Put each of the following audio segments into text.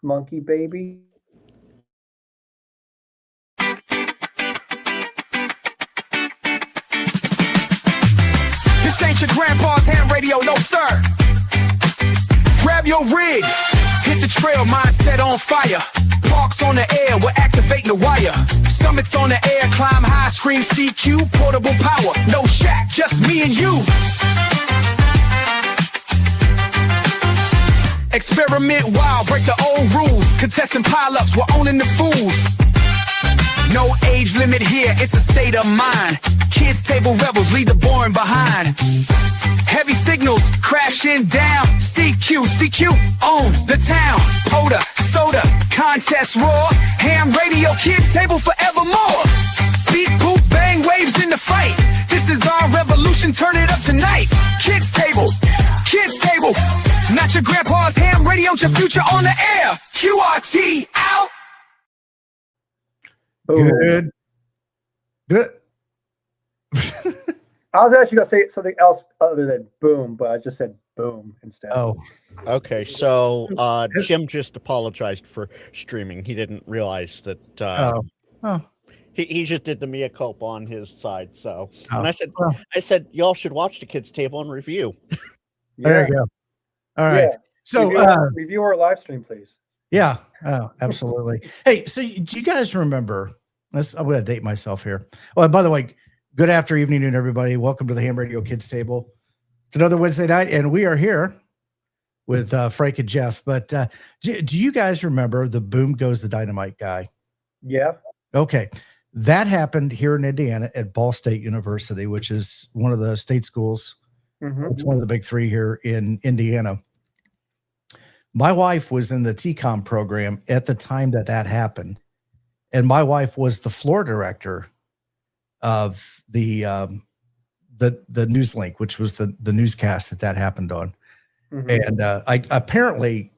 monkey baby. This ain't your grandpa's ham radio, no sir. Grab your rig, hit the trail, mindset on fire. Parks on the air, we're activating the wire. Summits on the air, climb high, scream CQ, portable power. No shack, just me and you. Experiment wild, break the old rules. Contesting pile-ups, we're owning the fools. No age limit here, it's a state of mind. Kids table rebels, leave the boring behind. Heavy signals, crashing down. CQ, own the town. POTA, SOTA, contest roar. Ham radio, kids table forevermore. Beat, boot, bang, waves in the fight. This is our revolution, turn it up tonight. Kids table, not your grandpa's ham radio, your future on the air. QRT out. Good. I was actually gonna say something else other than boom, but I just said boom instead. Oh, okay. So Jim just apologized for streaming. He didn't realize that. He just did the mea culpa on his side. So, and I said, y'all should watch the kids' table and review. There you go. All right. Yeah. So review our live stream, please. yeah. Oh, absolutely. Hey, so do you guys remember? I'm going to date myself here. Oh, and by the way, good afternoon, everybody. Welcome to the Ham Radio Kids Table. It's another Wednesday night, and we are here with Frank and Jeff. But do you guys remember the Boom Goes the Dynamite guy? Yeah. Okay. That happened here in Indiana at Ball State University, which is one of the state schools. Mm-hmm. It's one of the big three here in Indiana. My wife was in the TCOM program at the time that happened. And my wife was the floor director of the Newslink, which was the newscast that happened on. Mm-hmm. And I apparently,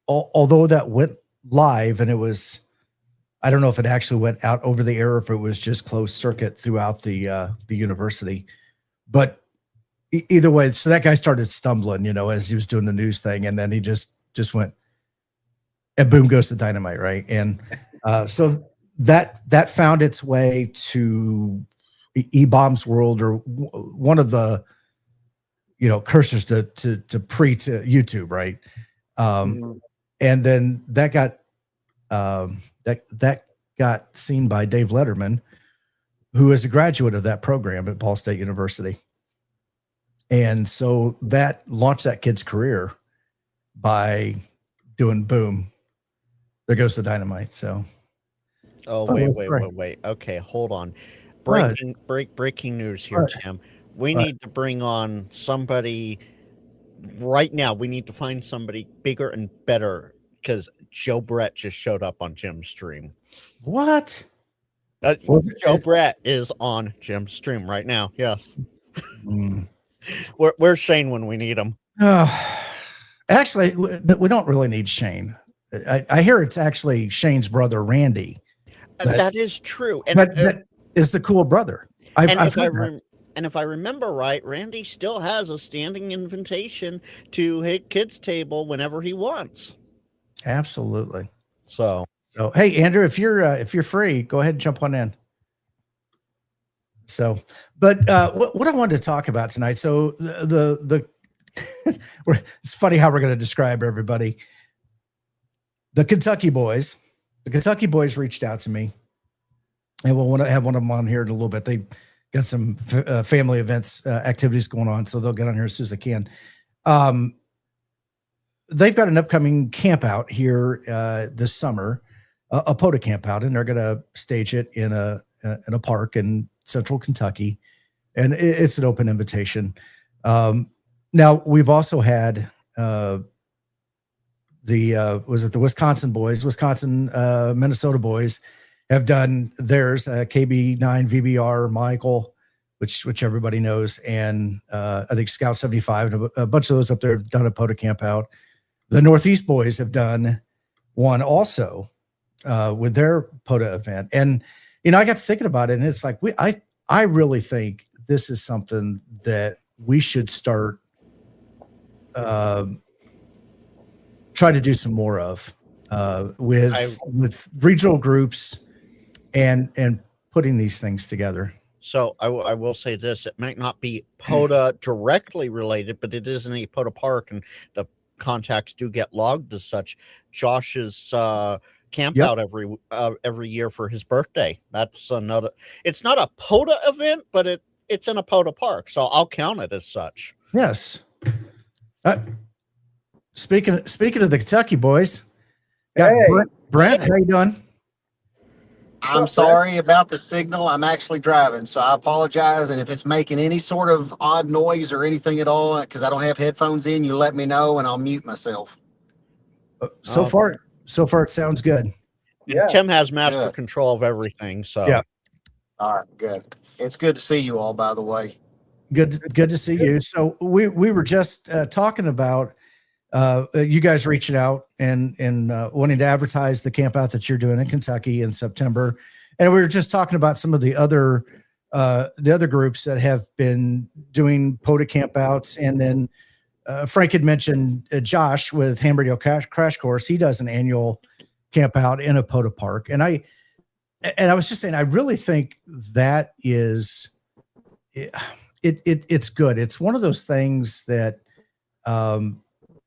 although that went live and it was, I don't know if it actually went out over the air or if it was just closed circuit throughout the university, but either way, so that guy started stumbling, as he was doing the news thing, and then he just went, and boom goes the dynamite, right? And so that found its way to E-Bomb's World, or one of the cursors to YouTube, right? And then that got seen by Dave Letterman, who is a graduate of that program at Ball State University. And so that launched that kid's career by doing boom. There goes the dynamite. So, wait. Okay, hold on. Breaking news here, Tim. We need to bring on somebody right now. We need to find somebody bigger and better, because Joe Brett just showed up on Jim's stream. What? Joe Brett is on Jim's stream right now. Yes. Where's Shane when we need him? Actually, we don't really need Shane. I hear it's actually Shane's brother, Randy. That is true. And that is the cool brother. If I remember right, Randy still has a standing invitation to hit kids' table whenever he wants. Absolutely. So hey, Andrew, if you're free, go ahead and jump on in. So, but what I wanted to talk about tonight. So the it's funny how we're going to describe everybody. The Kentucky boys reached out to me, and we'll want to have one of them on here in a little bit. They got some family events, activities going on, so they'll get on here as soon as they can. They've got an upcoming camp out here this summer, a POTA Campout, and they're going to stage it in a park in Central Kentucky, and it's an open invitation. Now we've also had the Wisconsin Minnesota boys have done theirs, KB9 VBR Michael, which everybody knows, and I think Scout 75 and a bunch of those up there have done a POTA Campout. The Northeast boys have done one also with their POTA event, and I got thinking about it, and it's like I really think this is something that we should start try to do some more of. with regional groups and putting these things together. So I will say this: it might not be POTA directly related, but it is in a POTA park, and the contacts do get logged as such. Josh's camp out every year for his birthday. That's another. It's not a POTA event, but it's in a POTA park, so I'll count it as such. Yes. Speaking of the Kentucky boys, got Brent, how you doing? I'm sorry about the signal. I'm actually driving, so I apologize. And if it's making any sort of odd noise or anything at all, because I don't have headphones in, you let me know and I'll mute myself. So far it sounds good. Yeah. Tim has master control of everything. So yeah. All right, good. It's good to see you all, by the way. Good to see you. So we were just talking about you guys reaching out and wanting to advertise the camp out that you're doing in Kentucky in September. And we were just talking about some of the other groups that have been doing POTA campouts. And then Frank had mentioned Josh with Ham Radio Crash Course. He does an annual camp out in a POTA park. And I was just saying, I really think that is it's good. It's one of those things that,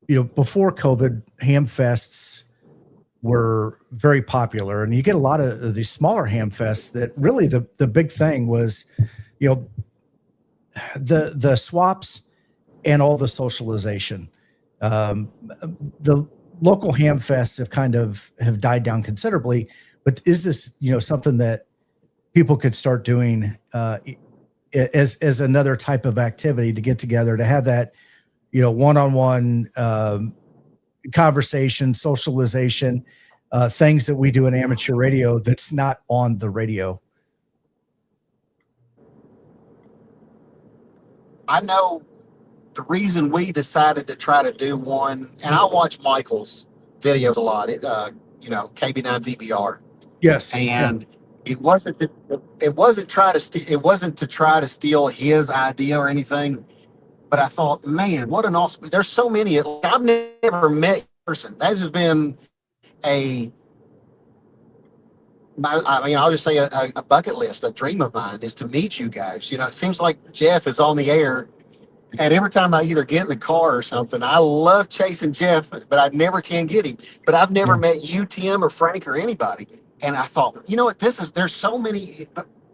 before COVID, ham fests were very popular, and you get a lot of these smaller ham fests that really the big thing was, the swaps and all the socialization. The local ham fests have died down considerably, but is this, something that people could start doing as another type of activity to get together, to have that, one-on-one conversation, socialization, things that we do in amateur radio that's not on the radio? I know the reason we decided to try to do one, and I watch Michael's videos a lot, KB9 VBR. Yes. And it wasn't to try to steal his idea or anything. But I thought, man, what an awesome, there's so many. I've never met a person. That has been I'll just say a bucket list, a dream of mine is to meet you guys. It seems like Jeff is on the air. And every time I either get in the car or something, I love chasing Jeff, but I never can get him. But I've never met you, Tim, or Frank, or anybody. And I thought, there's so many.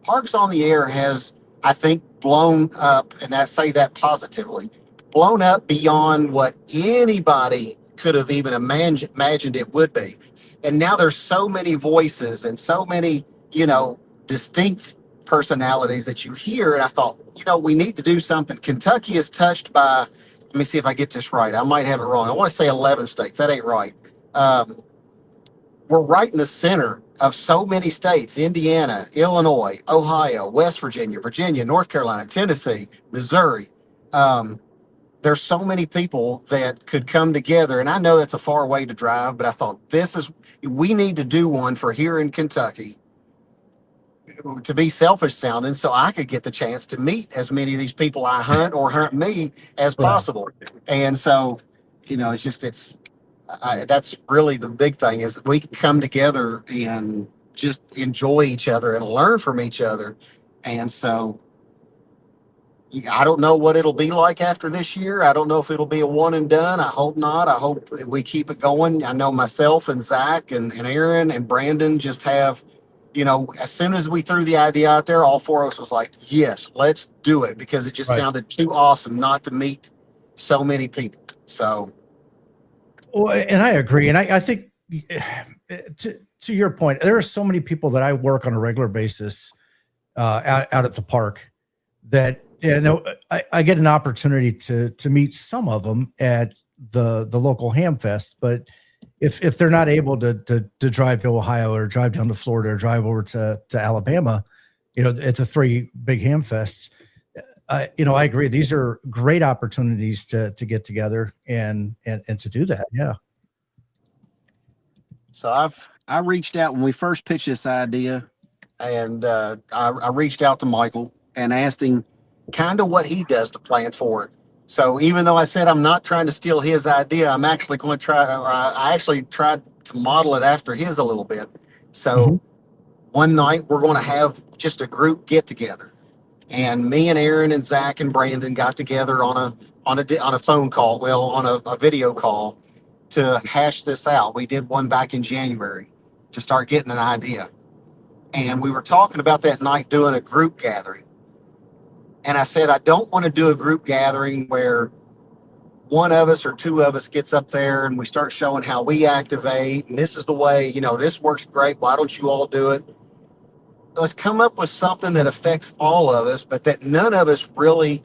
Parks on the Air has, I think, blown up, and I say that positively, blown up beyond what anybody could have even imagined it would be. And now there's so many voices and so many, distinct personalities that you hear. And I thought, we need to do something. Kentucky is touched by, let me see if I get this right. I might have it wrong. I want to say 11 states. That ain't right. We're right in the center of so many states: Indiana, Illinois, Ohio, West Virginia, North Carolina, Tennessee, Missouri. There's so many people that could come together. And I know that's a far way to drive, but I thought we need to do one for here in Kentucky, to be selfish sounding, so I could get the chance to meet as many of these people I hunt or hunt me as possible. And so, that's really the big thing, is we can come together and just enjoy each other and learn from each other. And so I don't know what it'll be like after this year. I don't know if it'll be a one and done. I hope not. I hope we keep it going. I know myself and Zach and Aaron and Brandon just have, as soon as we threw the idea out there, all four of us was like, yes, let's do it, because it just sounded too awesome not to meet so many people. So. Well, and I agree. And I think to your point, there are so many people that I work on a regular basis out at the park that, I get an opportunity to meet some of them at the local ham fest. But if they're not able to drive to Ohio or drive down to Florida or drive over to Alabama, at the three big ham fests, I agree. These are great opportunities to get together and to do that. Yeah. So I reached out when we first pitched this idea, and I reached out to Michael and asked him kind of what he does to plan for it. So even though I said I'm not trying to steal his idea, I'm actually going to try. I actually tried to model it after his a little bit. So Mhm. one night we're going to have just a group get together, and me and Aaron and Zach and Brandon got together on a phone call, well, on a video call to hash this out. We did one back in January to start getting an idea, and we were talking about that night doing a group gathering. And I said I don't want to do a group gathering where one of us or two of us gets up there and we start showing how we activate, and this is the way, this works great, why don't you all do it? Let's come up with something that affects all of us, but that none of us really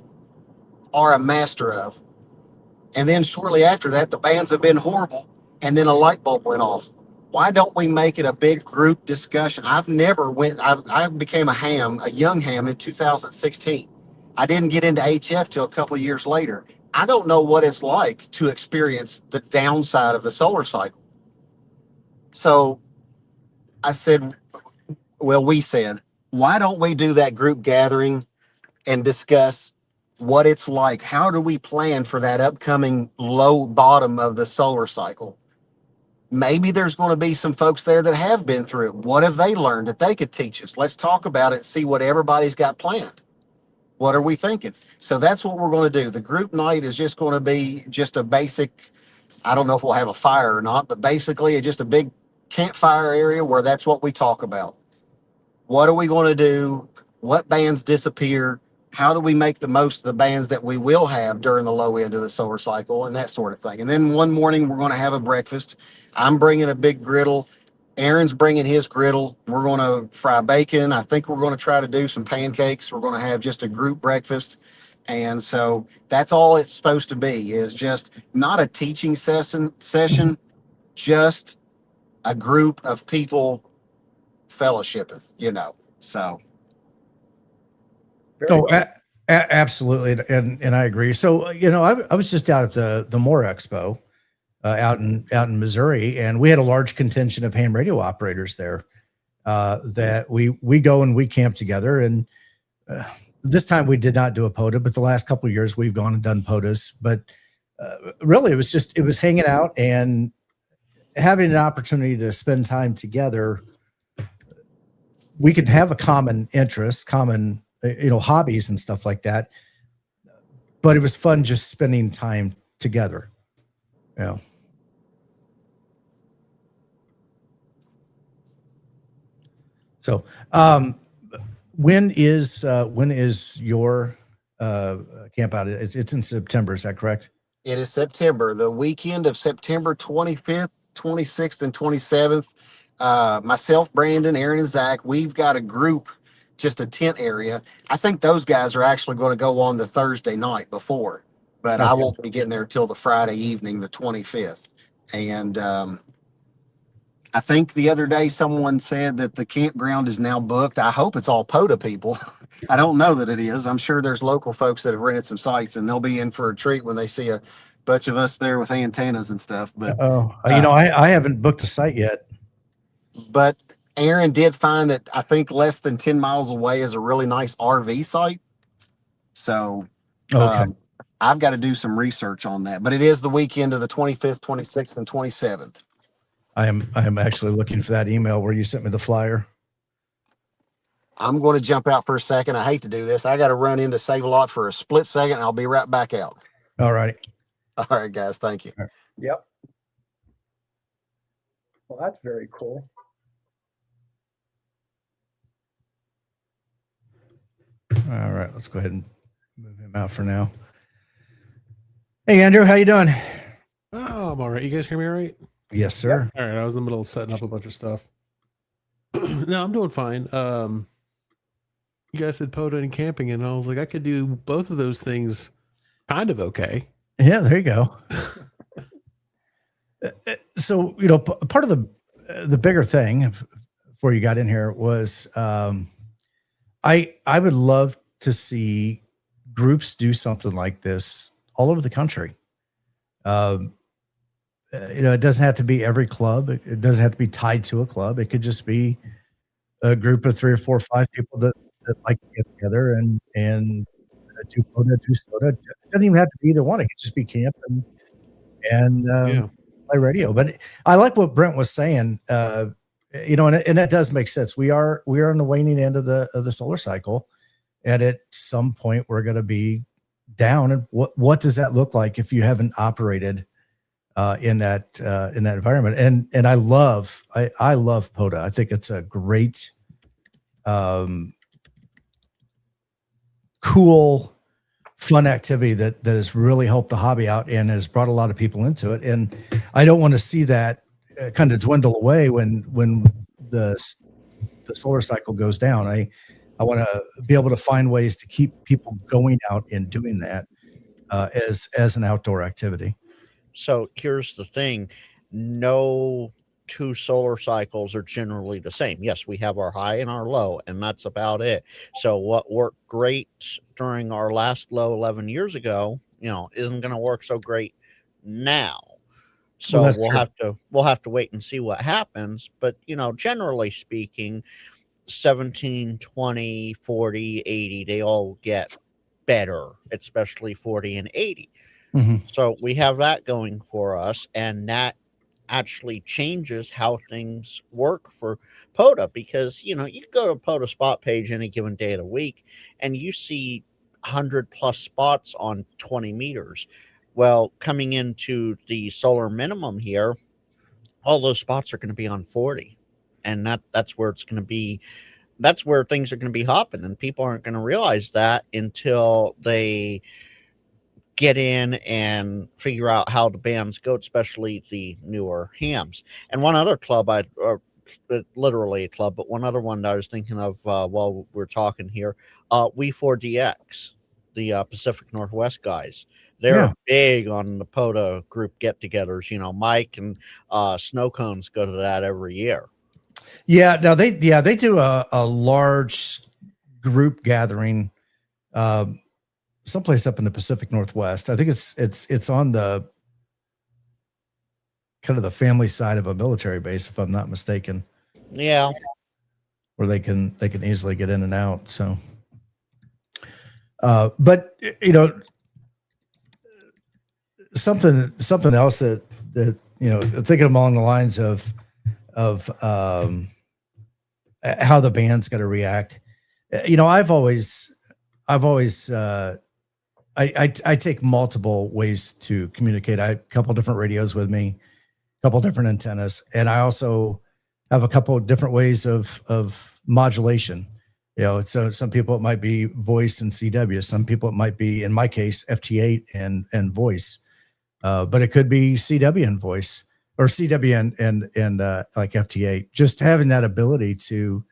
are a master of. And then shortly after that, the bands have been horrible, and then a light bulb went off. Why don't we make it a big group discussion? I became a young ham in 2016. I didn't get into HF till a couple of years later. I don't know what it's like to experience the downside of the solar cycle. So we said, why don't we do that group gathering and discuss what it's like? How do we plan for that upcoming low bottom of the solar cycle? Maybe there's going to be some folks there that have been through it. What have they learned that they could teach us? Let's talk about it, see what everybody's got planned. What are we thinking? So that's what we're going to do. The group night is just going to be just a basic, I don't know if we'll have a fire or not, but basically just a big campfire area where that's what we talk about. What are we going to do? What bands disappear? How do we make the most of the bands that we will have during the low end of the solar cycle, and that sort of thing. And then one morning we're going to have a breakfast. I'm bringing a big griddle. Aaron's bringing his griddle. We're going to fry bacon. I think we're going to try to do some pancakes. We're going to have just a group breakfast. And so that's all it's supposed to be, is just not a teaching session, just a group of people fellowshipping, so. Very Oh, cool. absolutely, and I agree. So I was just out at the More Expo out in Missouri, and we had a large contingent of ham radio operators there that we go and we camp together. And this time we did not do a POTA, but the last couple of years we've gone and done POTAs. But really, it was hanging out and having an opportunity to spend time together. We could have a common interest, common hobbies and stuff like that. But it was fun just spending time together. Yeah. So, when is your camp out? It's in September. Is that correct? It is September, the weekend of September 25th, 26th, and 27th. Myself, Brandon, Aaron, and Zach, we've got a group, just a tent area. I think those guys are actually going to go on the Thursday night before, but I Okay. won't be getting there till the Friday evening, the 25th. And I think the other day someone said that the campground is now booked. I hope it's all POTA people. I don't know that it is. I'm sure there's local folks that have rented some sites, and they'll be in for a treat when they see a bunch of us there with antennas and stuff. But I haven't booked a site yet. But Aaron did find that I think less than 10 miles away is a really nice RV site. So Okay. I've got to do some research on that. But it is the weekend of the 25th, 26th, and 27th. I am actually looking for that email where you sent me the flyer. I'm going to jump out for a second. I hate to do this. I got to run in to Save a Lot for a split second. I'll be right back out. All right. All right, guys. Thank you. Yep. Well, that's very cool. All right. Let's go ahead and move him out for now. Hey, Andrew, how you doing? Oh, I'm all right. You guys hear me all right? Yes, sir. All right. I was in the middle of setting up a bunch of stuff. No, I'm doing fine. You guys said POTA and camping, and I was like, I could do both of those things kind of okay. Yeah, there you go. So, part of the bigger thing before you got in here was I would love to see groups do something like this all over the country. It doesn't have to be every club. It doesn't have to be tied to a club. It could just be a group of 3 or 4 or 5 people that like to get together and do POTA, do SOTA. It doesn't even have to be either one. It could just be camp and Yeah. play radio. But I like what Brent was saying. And that does make sense. We are on the waning end of the solar cycle, and at some point we're going to be down. And what does that look like if you haven't operated in that environment? And I love POTA. I think it's a great, cool, fun activity that has really helped the hobby out and has brought a lot of people into it. And I don't want to see that kind of dwindle away when the solar cycle goes down. I want to be able to find ways to keep people going out and doing that as an outdoor activity. So here's the thing. No two solar cycles are generally the same. Yes, we have our high and our low, and that's about it. So what worked great during our last low 11 years ago, isn't going to work so great now. So we'll have to wait and see what happens. But, generally speaking, 17, 20, 40, 80, they all get better, especially 40 and 80. Mm-hmm. So we have that going for us, and that actually changes how things work for POTA, because you can go to POTA spot page any given day of the week and you see 100 plus spots on 20 meters. Well, coming into the solar minimum here, all those spots are going to be on 40, and that's where it's going to be. That's where things are going to be hopping, and people aren't going to realize that until they get in and figure out how the bands go, especially the newer hams. And one other club, literally a club, but one other one that I was thinking of while we're talking here, We4DX, the Pacific Northwest guys. They're big on the POTA group get-togethers. Mike and Snow Cones go to that every year. Yeah, no, they do a large group gathering someplace up in the Pacific Northwest. I think it's on the kind of the family side of a military base, if I'm not mistaken. Yeah, where they can easily get in and out. So, but something else that thinking along the lines of how the band's got to react. I've always I take multiple ways to communicate. I have a couple different radios with me, a couple different antennas, and I also have a couple of different ways of modulation. So some people it might be voice and CW. Some people it might be, in my case, FT8 and voice. But it could be CW and voice, or CW and like FT8. Just having that ability to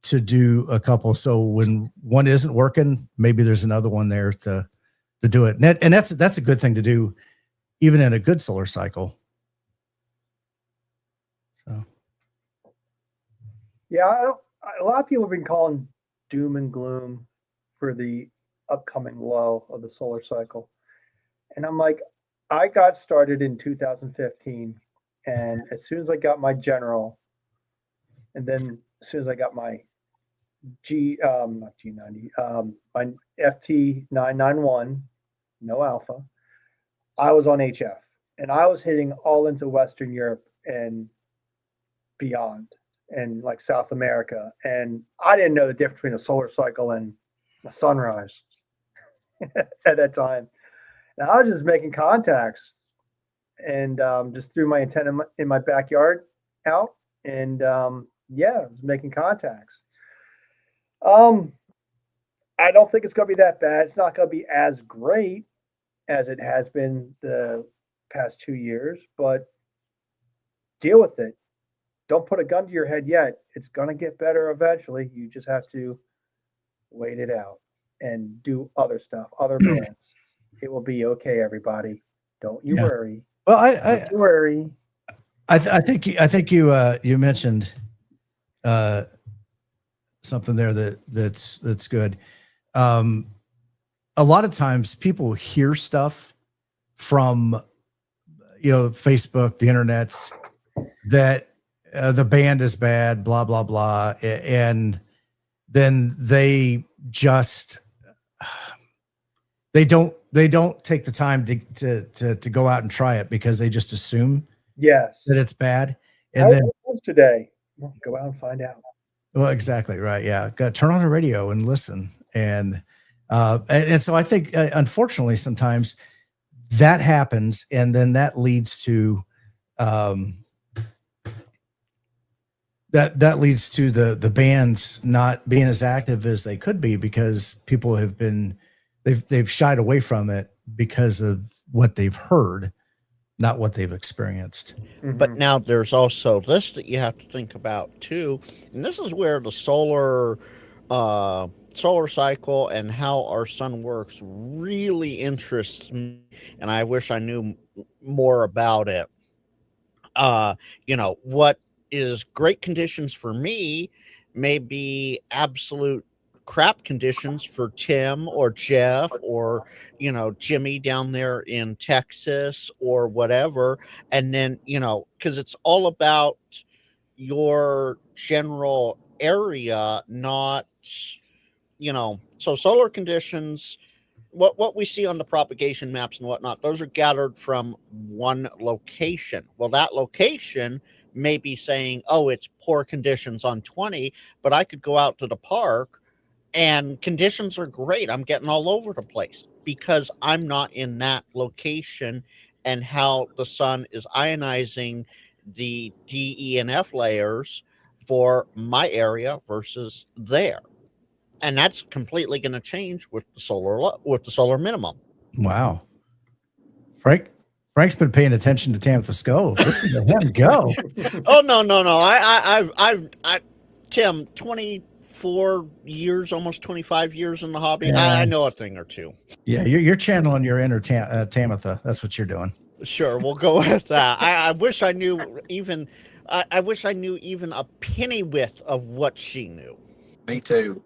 do a couple. So when one isn't working, maybe there's another one there to do it. And that's a good thing to do, even in a good solar cycle. So, yeah, a lot of people have been calling doom and gloom for the upcoming low of the solar cycle. And I'm like, I got started in 2015, and as soon as I got my general, and then as soon as I got my not G90, my FT991, no alpha, I was on HF, and I was hitting all into Western Europe and beyond, and like South America. And I didn't know the difference between a solar cycle and a sunrise at that time. And I was just making contacts, and just threw my antenna in my backyard out, and I was making contacts. I don't think it's going to be that bad. It's not going to be as great as it has been the past 2 years, but deal with it. Don't put a gun to your head yet. It's going to get better eventually. You just have to wait it out and do other stuff, other bands. It will be okay, everybody. Don't you worry. Well, Don't you worry. I think you mentioned something there that's good. A lot of times people hear stuff from Facebook, the internets, that the band is bad, blah blah blah, and then they just they don't take the time to go out and try it, because they just assume Yes. that it's bad. How And then, it was today? Well, go out and find out. well, exactly right. Yeah, turn on the radio and listen. And so I think, unfortunately, sometimes that happens, and then that leads to um, that leads to the bands not being as active as they could be, because people have been they've shied away from it because of what they've heard, not what they've experienced. But now there's also this that you have to think about too, and this is where the solar cycle and how our sun works really interests me, and I wish I knew more about it. What is great conditions for me may be absolute crap conditions for Tim or Jeff or Jimmy down there in Texas or whatever. And then because it's all about your general area, not so solar conditions, what we see on the propagation maps and whatnot, those are gathered from one location. Well, that location may be saying, oh, it's poor conditions on 20, but I could go out to the park and conditions are great. I'm getting all over the place because I'm not in that location, and how the sun is ionizing the D, E, and F layers for my area versus there. And that's completely going to change with the solar minimum. Wow. Frank's been paying attention to Tamitha Skov. Listen to him go. Oh, no. I Tim, 24 years, almost 25 years in the hobby. Yeah. I know a thing or two. Yeah, you're channeling your inner Tamitha. That's what you're doing. Sure, we'll go with that. I wish I knew even. I wish I knew even a penny width of what she knew. Me too.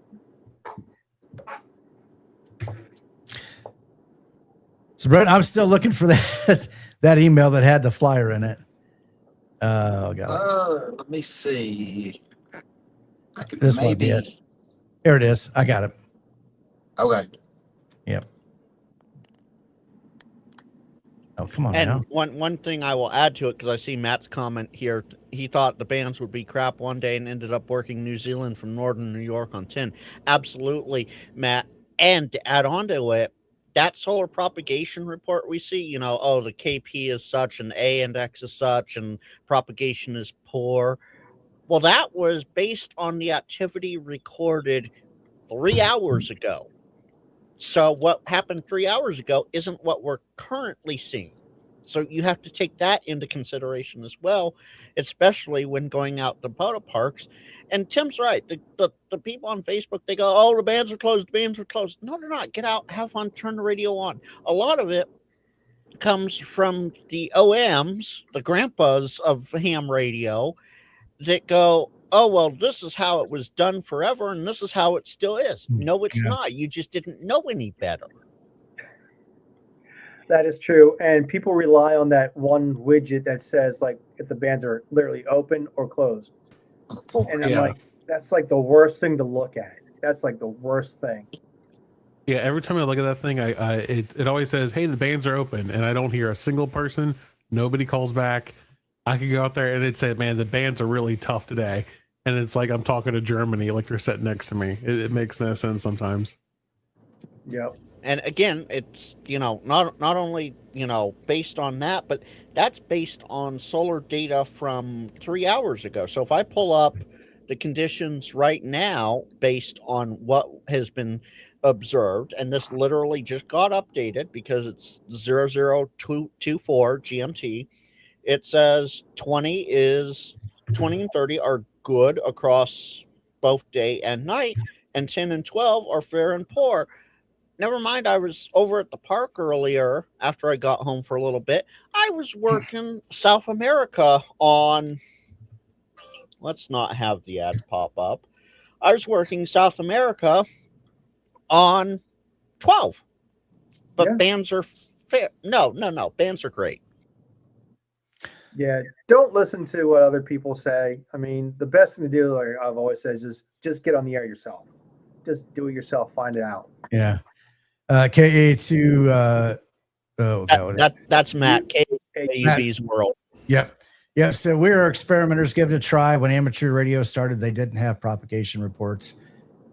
So, Brett, I'm still looking for that email that had the flyer in it. Oh, God. Let me see. I could This might be it. Here it is. I got it. Okay. Yep. Oh, come on And now. one thing I will add to it, because I see Matt's comment here, he thought the bands would be crap one day and ended up working New Zealand from northern New York on 10. Absolutely, Matt. And to add on to it, that solar propagation report we see, the KP is such and A index is such and propagation is poor. Well, that was based on the activity recorded 3 hours ago. So what happened 3 hours ago isn't what we're currently seeing. So you have to take that into consideration as well, especially when going out to POTA parks. And Tim's right. The people on Facebook, they go, oh, the bands are closed. The bands are closed. No, they're not. Get out, have fun, turn the radio on. A lot of it comes from the OMs, the grandpas of ham radio, that go, oh, well, this is how it was done forever, and this is how it still is. No, it's not. You just didn't know any better. That is true. And people rely on that one widget that says, like, if the bands are literally open or closed. And I'm like, that's like the worst thing to look at. That's like the worst thing. Yeah, every time I look at that thing, it always says, hey, the bands are open. And I don't hear a single person. Nobody calls back. I could go out there and it'd say, man, the bands are really tough today. And it's like I'm talking to Germany, like they're sitting next to me. It makes no sense sometimes. Yep. And again, it's, not only, based on that, but that's based on solar data from 3 hours ago. So if I pull up the conditions right now based on what has been observed, and this literally just got updated because it's 00224 GMT, it says 20 and 30 are good across both day and night, and 10 and 12 are fair and poor. Never mind, I was over at the park earlier after I got home for a little bit. I was working South America on, let's not have the ads pop up. I was working South America on 12. But bands are fair. No, bands are great. Yeah, don't listen to what other people say. I mean, the best thing to do, like I've always said, is just get on the air yourself. Just do it yourself. Find it out. Yeah. KA2. That's Matt. KUB's world. Yep. Yeah. So we were experimenters. Give it a try. When amateur radio started, they didn't have propagation reports.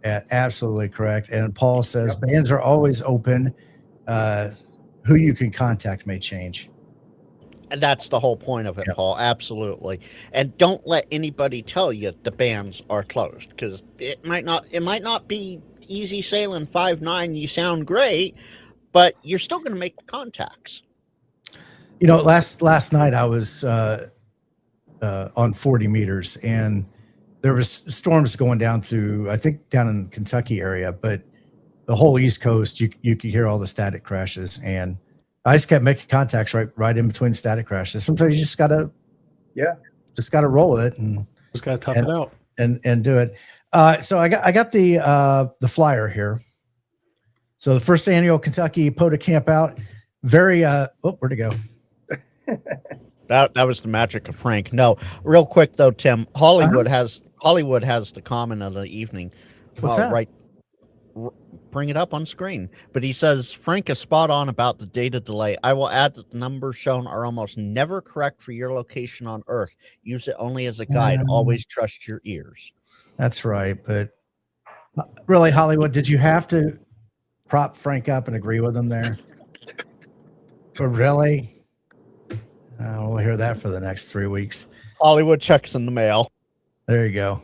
Absolutely correct. And Paul says bands are always open. Who you can contact may change. And that's the whole point of it, Paul. Absolutely. And don't let anybody tell you the bands are closed, because it might not be easy sailing 5'9", you sound great, but you're still going to make the contacts. You know, last night I was on 40 meters, and there was storms going down through, I think, down in the Kentucky area, but the whole East Coast, you could hear all the static crashes, and I just kept making contacts right in between static crashes. Sometimes you just gotta roll with it and just gotta tough it out and do it. So I got the flyer here. So the first annual Kentucky POTA Campout. Very where'd it go? That was the magic of Frank. No, real quick though, Tim. Hollywood has the comment of the evening. What's that? Right. Bring it up on screen. But he says, Frank is spot on about the data delay. I will add that the numbers shown are almost never correct for your location on Earth. Use it only as a guide. Always trust your ears. That's right. But really, Hollywood, did you have to prop Frank up and agree with him there? But really? We'll hear that for the next 3 weeks. Hollywood checks in the mail. There you go.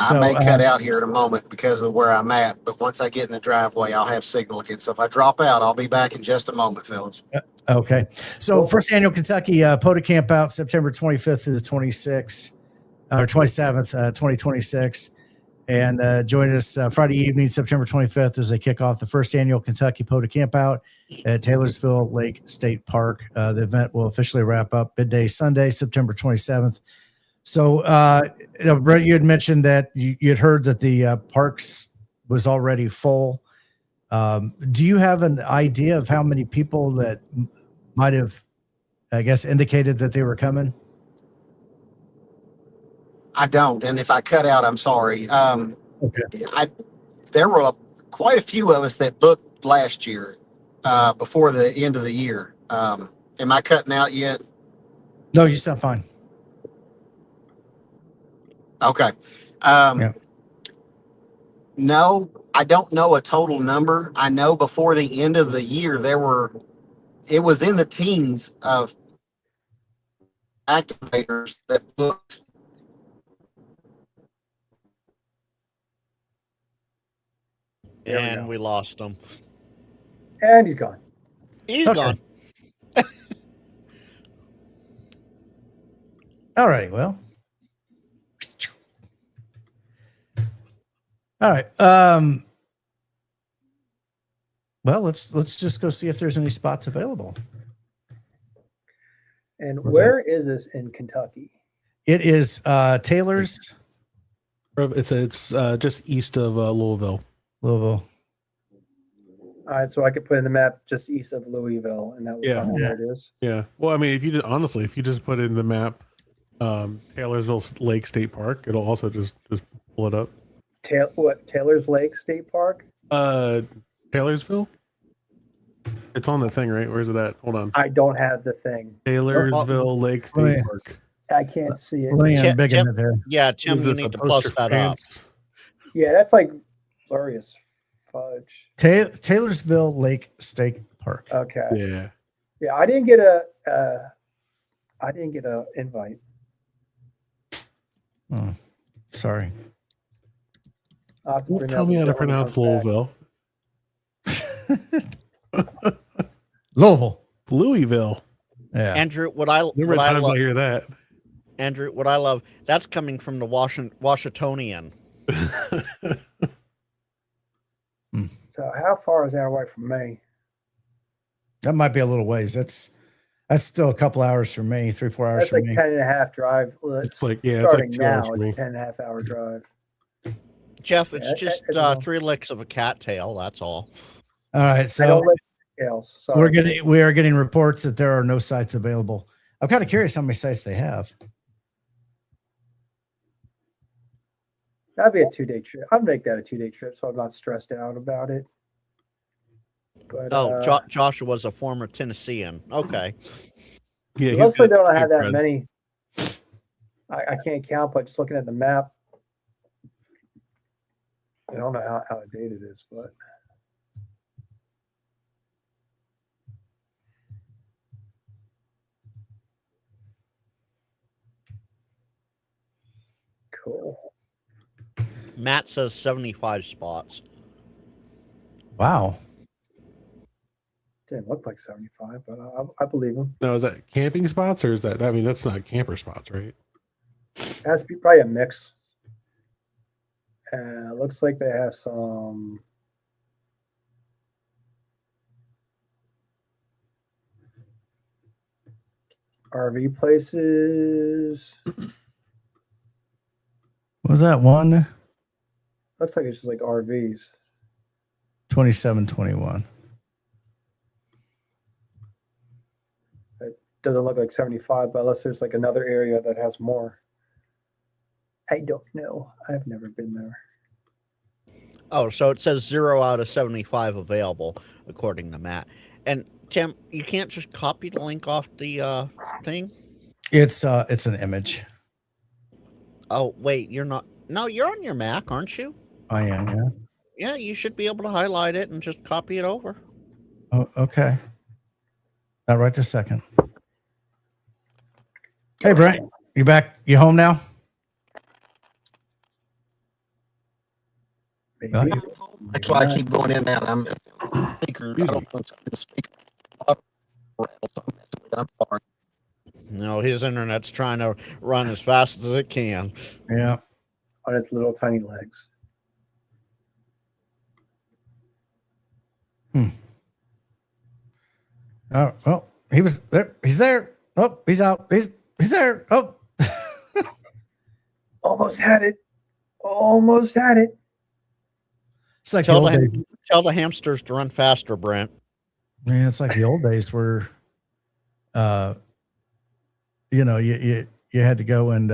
I may cut out here in a moment because of where I'm at, but once I get in the driveway, I'll have signal again. So if I drop out, I'll be back in just a moment, fellas. Okay. So first annual Kentucky POTA Campout, September 25th through the 26th, or 27th, 2026. And join us Friday evening, September 25th, as they kick off the first annual Kentucky POTA Campout at Taylorsville Lake State Park. The event will officially wrap up midday Sunday, September 27th. So, Brett, you had mentioned that you had heard that the parks was already full. Do you have an idea of how many people that might have, I guess, indicated that they were coming? I don't, and if I cut out, I'm sorry. Okay. There were quite a few of us that booked last year before the end of the year. Am I cutting out yet? No, you sound fine. Okay. No, I don't know a total number. I know before the end of the year, it was in the teens of activators that booked. And we lost him. And he's gone. He's gone. All right. Well. All right. Well, let's just go see if there's any spots available. And where is this in Kentucky? It is Taylor's. It's just east of Louisville. Louisville. All right, so I could put in the map just east of Louisville, and that would find where it is. Yeah. Well, I mean, if you just put in the map, Taylorsville Lake State Park, it'll also just pull it up. Taylor's Lake State Park? Taylorsville? It's on the thing, right? Where's it at? Hold on. I don't have the thing. Taylorsville Lake State Park. I can't see it. Tim, yeah, Tim, you need to plus that up. Yeah, that's like blurry as fudge. Taylorsville Lake State Park. Okay. Yeah. Yeah, I didn't get a invite. Oh, sorry. Tell me how to pronounce Louisville. Louisville. Yeah. Andrew, what I hear that. Andrew, what I love, that's coming from the Washingtonian. So how far is that away from me? That might be a little ways. That's still a couple hours for me, 3-4 hours That's for like me. 10 and a half drive. It's like, it's starting like 2 now, hours for it's me. a 10 and a half hour drive. Jeff, it's just well. 3 licks of a cattail. That's all. All right, I so don't live in Scales, sorry. we are getting reports that there are no sites available. I'm kind of curious how many sites they have. That'd be a 2-day trip. I'd make that a 2-day trip, so I'm not stressed out about it. But, Joshua's a former Tennessean. Okay. Yeah, It he's looks like good they don't at have that campgrounds. many. I can't count, but just looking at the map, I don't know how out of date it is, but cool. Matt says 75 spots. Wow. Didn't look like 75, but I believe him. Now, is that camping spots or is that? I mean, that's not camper spots, right? It has to be probably a mix. It looks like they have some. RV places. Was that one? Looks like it's just like RVs. 2721. It doesn't look like 75, but unless there's like another area that has more. I don't know. I've never been there. Oh, so it says 0 out of 75 available, according to Matt. And Tim, you can't just copy the link off the thing? It's an image. Oh, wait, you're not. No, you're on your Mac, aren't you? I am, yeah. Yeah, you should be able to highlight it and just copy it over. Oh, okay. Not right this second. Hey, Brent, you back? You home now? Maybe. That's why I keep going in and out. I'm speaker. I don't know the speaker. I'm sorry. No, his internet's trying to run as fast as it can. Yeah. On its little tiny legs. Oh, well, he was there. He's there. Oh, he's out. He's there. Oh. Almost had it. Almost had it. It's like Tell the old days. tell the hamsters to run faster, Brent. Man, it's like the old days where, you know, you had to go and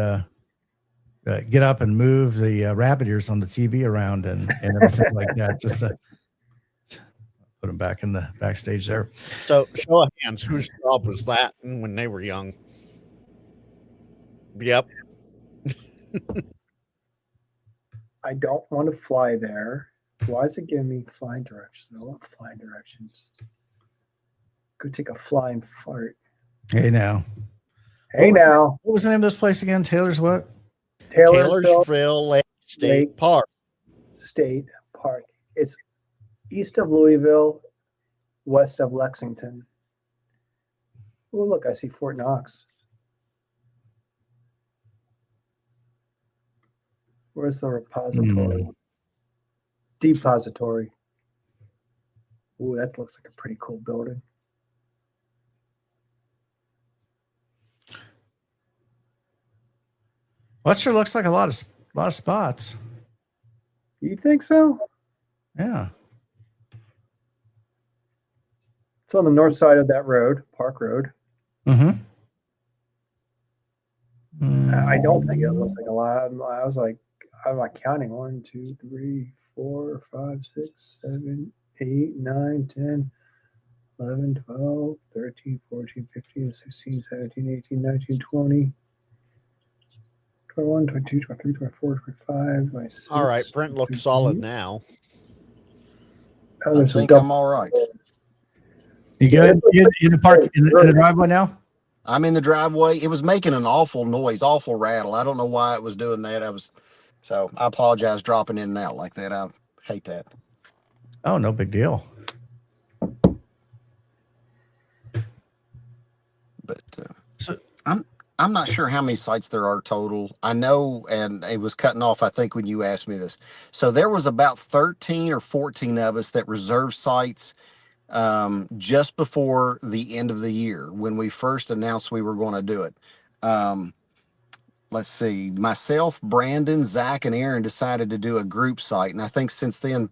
get up and move the rabbit ears on the TV around and everything like that, just to put them back in the backstage there. So, show of hands, whose job was that when they were young? Yep. I don't want to fly there. Why is it giving me flying directions? I want flying directions. Go take a flying fart. Hey, now. Hey, now. What was the name of this place again? Taylor's what? Taylorsville Lake State Lake Park. State Park. It's east of Louisville, west of Lexington. Oh, look, I see Fort Knox. Where's the repository? Depository. Ooh, that looks like a pretty cool building. Well, that sure looks like a lot of spots. You think so? Yeah. It's on the north side of that road, Park Road. Mm-hmm. I don't think it looks like a lot. I was like, I'm not counting. 1, 2, 3, 4, 5, 6, 7, 8, 9, 10, 11, 12, 13, 14, 15, 16, 17, 18, 19, 20, 21, 22, 23, 24, 25, 26. All right, Brent looks solid now. Oh, I there's some think double. I'm all right. You good? You in the park in the driveway now? I'm in the driveway. It was making an awful noise, awful rattle. I don't know why it was doing that. So I apologize dropping in and out like that. I hate that. Oh, no big deal. But So- I'm not sure how many sites there are total. I know, and it was cutting off, I think, when you asked me this. So there was about 13 or 14 of us that reserved sites just before the end of the year when we first announced we were going to do it. Let's see, myself, Brandon, Zach, and Aaron decided to do a group site. And I think since then,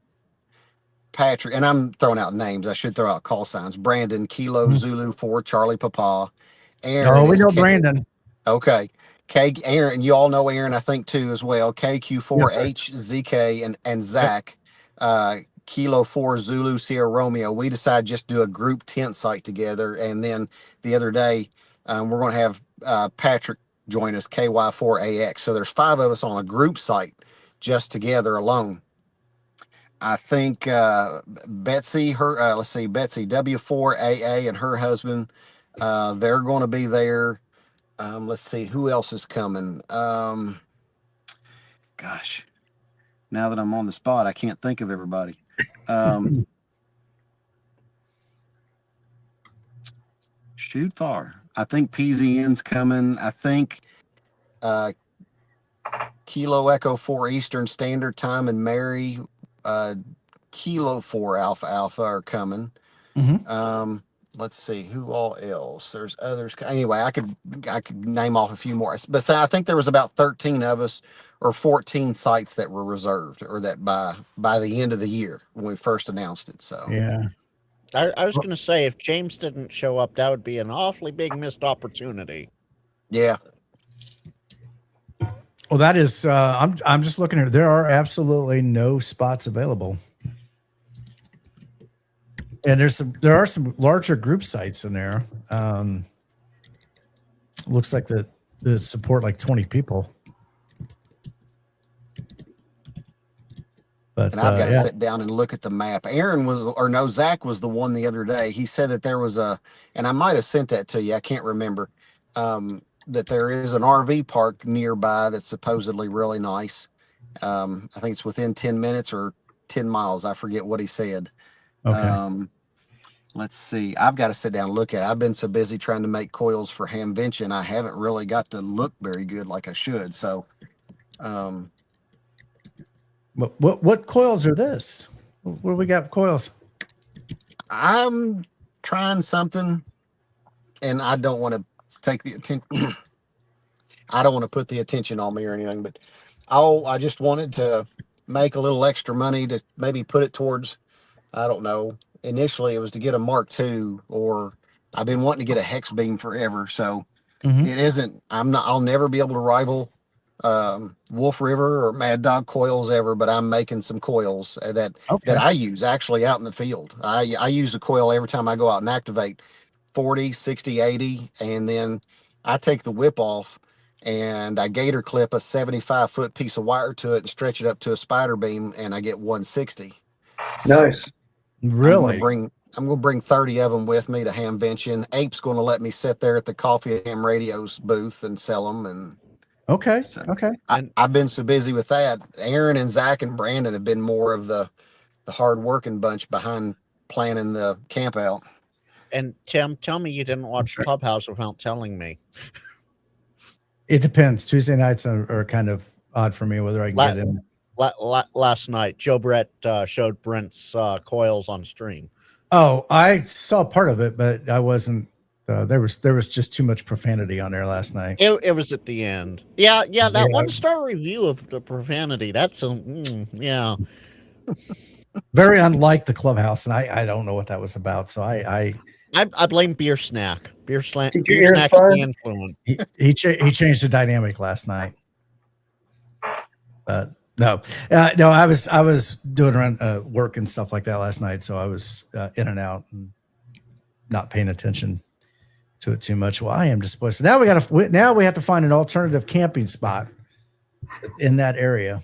Patrick, and I'm throwing out names, I should throw out call signs. Brandon, Kilo, Zulu 4, Charlie Papa. Aaron. Oh, we is know K- Brandon. Okay. Aaron, you all know Aaron, I think, too, as well. KQ4HZK and Zach, Kilo 4 Zulu Sierra Romeo. We decided just to do a group tent site together. And then the other day, We're going to have Patrick join us, KY4AX. So there's 5 of us on a group site just together alone. I think Betsy, Betsy W4AA and her husband, they're going to be there. Let's see who else is coming. Gosh, now that I'm on the spot, I can't think of everybody. Shoot far. I think PZN's coming. I think Kilo Echo 4 Eastern Standard Time and Mary Kilo 4 Alpha Alpha are coming. Let's see who all else. There's others. Anyway, I could name off a few more. But I think there was about 13 of us or 14 sites that were reserved, or that by the end of the year when we first announced it. So Yeah. I was going to say, if James didn't show up, that would be an awfully big missed opportunity. Yeah. Well, that is. I'm just looking here. There are absolutely no spots available, and there are some larger group sites in there. Looks like the support like 20 people. But and I've got to sit down and look at the map. Zach was the one the other day. He said that there was and I might have sent that to you. I can't remember. That there is an RV park nearby that's supposedly really nice. I think it's within 10 minutes or 10 miles. I forget what he said. Okay. Let's see. I've got to sit down and look at it. I've been so busy trying to make coils for Hamvention, I haven't really got to look very good like I should. So, what coils are this? What do we got coils? I'm trying something, and I don't want to take the attention. I don't want to put the attention on me or anything, but I just wanted to make a little extra money to maybe put it towards, I don't know. Initially it was to get a Mark II, or I've been wanting to get a hex beam forever. So it isn't, I'll never be able to rival Wolf River or Mad Dog coils ever, but I'm making some coils that I use actually out in the field. I use a coil every time I go out and activate 40, 60, 80, and then I take the whip off and I gator clip a 75-foot piece of wire to it and stretch it up to a spider beam, and I get 160. So nice. Really? I'm going to bring 30 of them with me to Hamvention. Ape's going to let me sit there at the Coffee and Ham Radios booth and sell them. And okay. I've been so busy with that. Aaron and Zach and Brandon have been more of the hard working bunch behind planning the camp out. And Tim, tell me you didn't watch Clubhouse without telling me. It depends. Tuesday nights are kind of odd for me, whether I can get in. Last night, Joe Brett showed Brent's coils on stream. Oh, I saw part of it, but I wasn't. There was just too much profanity on there last night. It was at the end. Yeah. That 1-star review of the profanity. That's yeah. Very unlike the Clubhouse, and I don't know what that was about. So I blame Beer Snack. Beer Snack is the influence. He changed the dynamic last night. No, I was doing around work and stuff like that last night, so I was in and out and not paying attention to it too much. Well, I am disappointed. So now we have to find an alternative camping spot in that area.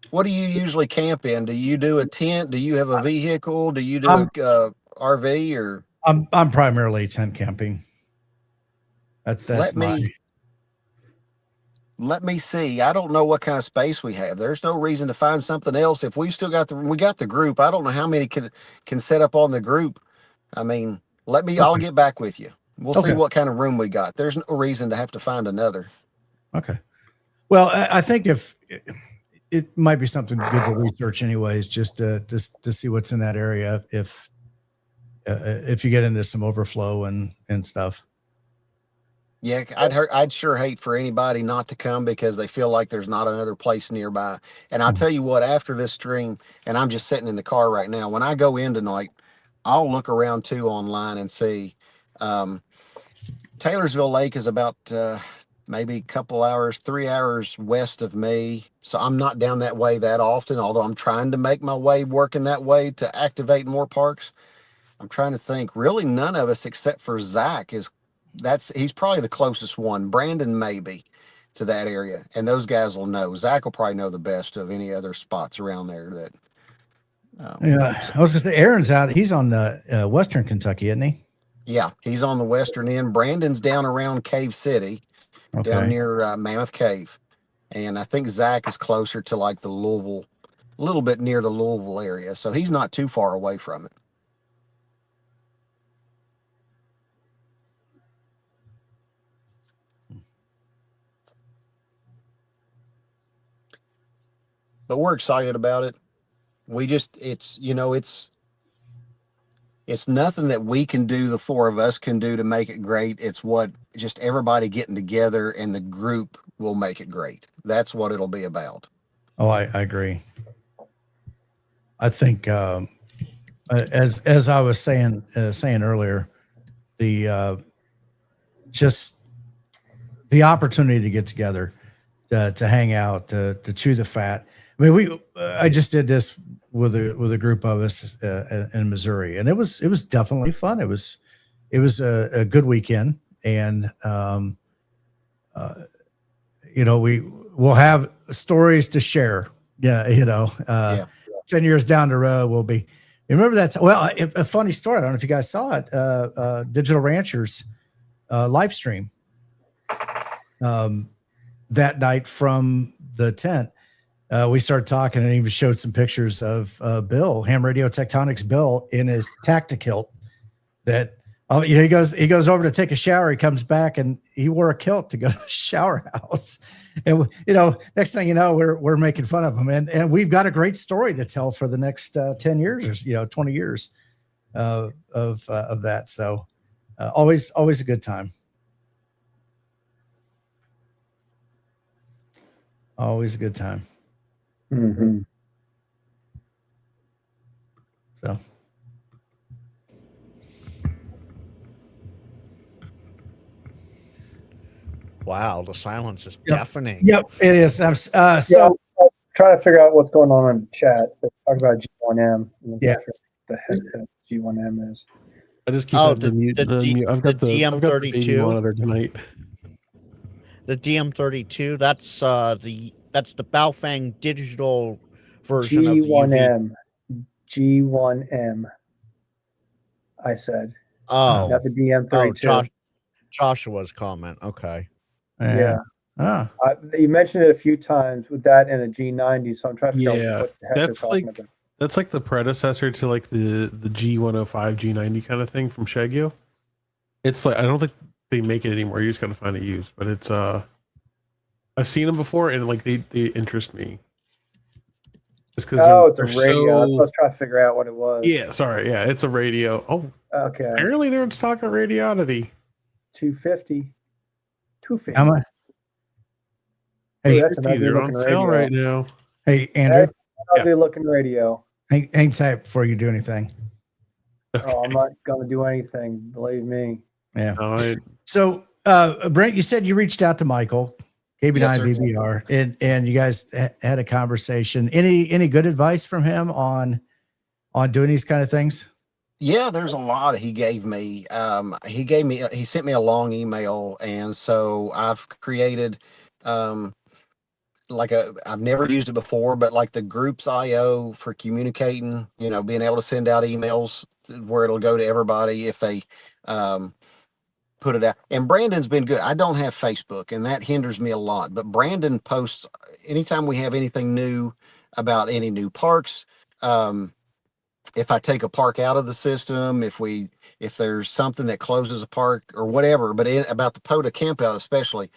What do you usually camp in? Do you do a tent? Do you have a vehicle? Do you do a RV or? I'm primarily tent camping. That's Let me see. I don't know what kind of space we have. There's no reason to find something else. If we've still got the group, I don't know how many can set up on the group. I mean, I'll get back with you. We'll see what kind of room we got. There's no reason to have to find another. Okay. Well, I think if it might be something good to research anyways, just to see what's in that area. If you get into some overflow and stuff. Yeah, I'd sure hate for anybody not to come because they feel like there's not another place nearby. And I'll tell you what, after this stream, and I'm just sitting in the car right now, when I go in tonight, I'll look around too online and see. Taylorsville Lake is about maybe a couple hours, 3 hours west of me. So I'm not down that way that often, although I'm trying to make my way working that way to activate more parks. I'm trying to think. Really, none of us except for Zach he's probably the closest one. Brandon maybe to that area, and those guys will know. Zach will probably know the best of any other spots around there that. Yeah, I was gonna say Aaron's out. He's on Western Kentucky, isn't he? Yeah, he's on the western end. Brandon's down around Cave City, down near Mammoth Cave, and I think Zach is closer to like the Louisville, a little bit near the Louisville area, so he's not too far away from it. But we're excited about it. We just, it's nothing that we can do, the four of us can do to make it great. It's what just everybody getting together and the group will make it great. That's what it'll be about. Oh, I agree. I think as I was saying earlier, the just the opportunity to get together, to hang out, to chew the fat. I mean, I just did this with a group of us in Missouri, and it was definitely fun. It was a good weekend, and we'll have stories to share. Yeah, 10 years down the road, we'll be. Remember that? Well, a funny story. I don't know if you guys saw it. Digital Ranchers live stream that night from the tent. We started talking and even showed some pictures of Bill, Ham Radio Tectonics Bill, in his tactikilt. That he goes over to take a shower. He comes back and he wore a kilt to go to the shower house. And next thing you know, we're making fun of him, and we've got a great story to tell for the next 10 years or 20 years of that. So always a good time. Always a good time. Mm-hmm. So. Wow, the silence is deafening. Yep, it is. I'm trying to figure out what's going on in chat. Talk about G1M. Yeah. The heck that G1M is. I just keep I've got the DM32 monitor tonight. The DM32. That's the Baofeng digital version of the G1M. G1M. I said. Oh, not the DM32. Joshua's comment. Okay. Yeah. You mentioned it a few times with that and a G90, so I'm trying to figure out what the heck they're talking about. That's like the predecessor to like the G105, G90 kind of thing from Shagio. It's like I don't think they make it anymore. You just gotta find it used, but it's I've seen them before and like they interest me. Just because it's a radio. I was trying to figure out what it was. Yeah, sorry. Yeah, it's a radio. Oh, okay. Apparently they're in stock at Radioddity. 250. How much? Hey, that's an ugly they're on sale right now. Hey, Andrew. Ugly looking radio. Hang tight before you do anything. Okay. Oh, I'm not going to do anything. Believe me. Yeah. All right. So, Brent, you said you reached out to Michael, KB9 VBR, and you guys had a conversation. Any good advice from him on doing these kind of things? Yeah, there's a lot he gave me. He sent me a long email, and so I've created I've never used it before, but like the groups IO for communicating, being able to send out emails where it'll go to everybody if they put it out. And Brandon's been good. I don't have Facebook, and that hinders me a lot, but Brandon posts anytime we have anything new about any new parks. If I take a park out of the system, if there's something that closes a park or whatever, but about the POTA Campout especially,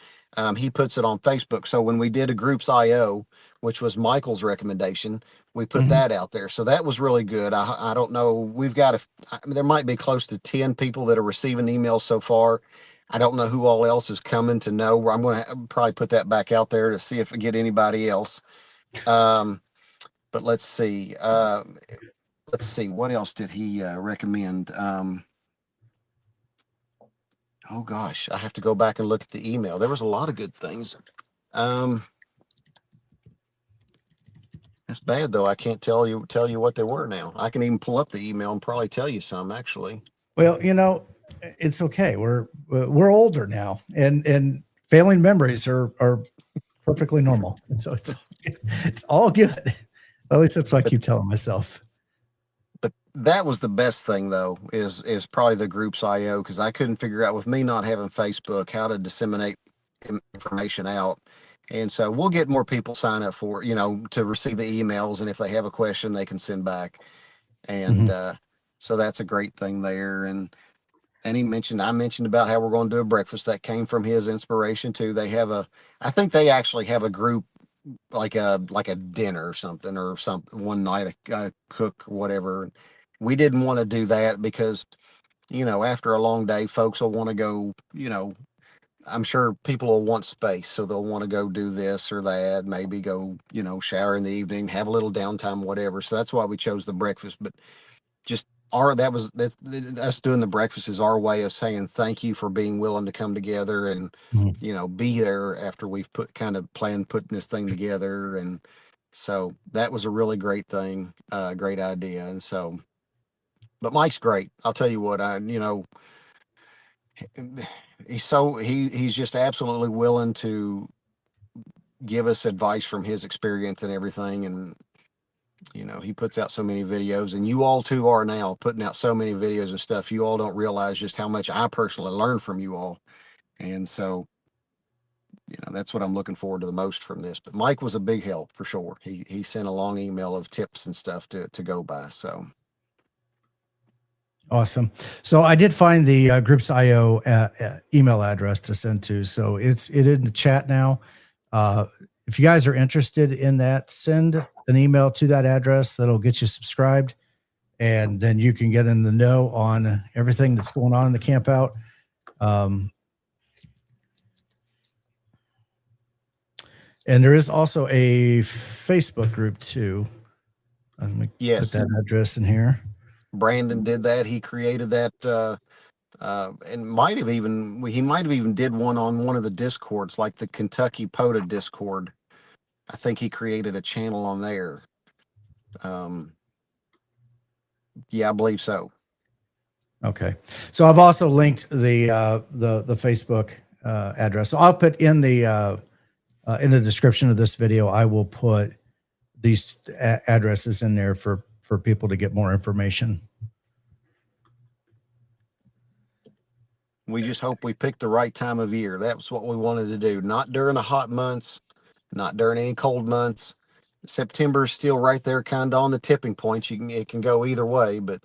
he puts it on Facebook. So when we did a groups IO, which was Michael's recommendation, we put that out there. So that was really good. I don't know. There might be close to 10 people that are receiving emails so far. I don't know who all else is coming to know. I'm going to probably put that back out there to see if I get anybody else. But let's see. What else did he recommend? Oh gosh, I have to go back and look at the email. There was a lot of good things. That's bad though. I can't tell you what they were now. I can even pull up the email and probably tell you some actually. Well, it's okay. We're older now, and failing memories are perfectly normal. And so it's all good. At least that's what I keep telling myself. But that was the best thing though, is probably the groups IO, because I couldn't figure out, with me not having Facebook, how to disseminate information out. And so we'll get more people sign up for, to receive the emails, and if they have a question they can send back. And so that's a great thing there. And I mentioned about how we're going to do a breakfast. That came from his inspiration too. I think they actually have a group, like a dinner or something one night, a cook or whatever. We didn't want to do that because, after a long day, folks will want to go, I'm sure people will want space, so they'll want to go do this or that, maybe go, shower in the evening, have a little downtime, whatever. So that's why we chose the breakfast. But just us doing the breakfast is our way of saying thank you for being willing to come together and be there after we've planned putting this thing together. And so that was a really great thing, great idea. And so, but Mike's great. I'll tell you what, he's just absolutely willing to give us advice from his experience and everything. And he puts out so many videos, and you all too are now putting out so many videos and stuff. You all don't realize just how much I personally learned from you all. And so, that's what I'm looking forward to the most from this. But Mike was a big help for sure. He sent a long email of tips and stuff to go by. So awesome. So I did find the Groups IO email address to send to. So it in the chat now. If you guys are interested in that, send an email to that address. That'll get you subscribed, and then you can get in the know on everything that's going on in the camp out. And there is also a Facebook group too. Let me put that address in here. Brandon did that. He created that, and he might have even did one on one of the Discords, like the Kentucky POTA Discord. I think he created a channel on there. Yeah, I believe so. Okay. So I've also linked the Facebook address. So I'll put in the description of this video, I will put these addresses in there for people to get more information. We just hope we picked the right time of year. That was what we wanted to do. Not during the hot months, not during any cold months. September is still right there, kind of on the tipping points. It can go either way, but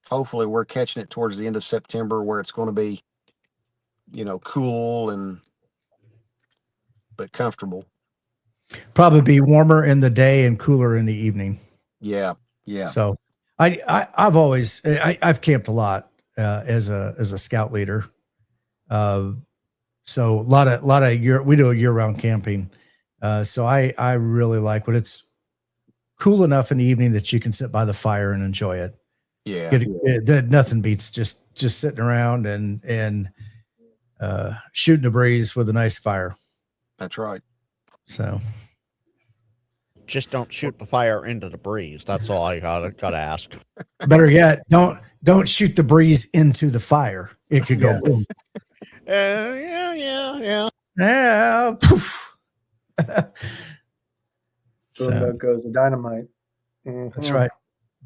hopefully we're catching it towards the end of September where it's going to be, cool but comfortable. Probably be warmer in the day and cooler in the evening. Yeah. So I've camped a lot as a scout leader. So a lot of we do a year-round camping. So I really like when it's cool enough in the evening that you can sit by the fire and enjoy it. Yeah. Nothing beats just sitting around and shooting the breeze with a nice fire. That's right. So just don't shoot the fire into the breeze. That's all I gotta ask. Better yet, don't shoot the breeze into the fire. It could go boom. Yeah. Poof. So there goes the dynamite. That's right.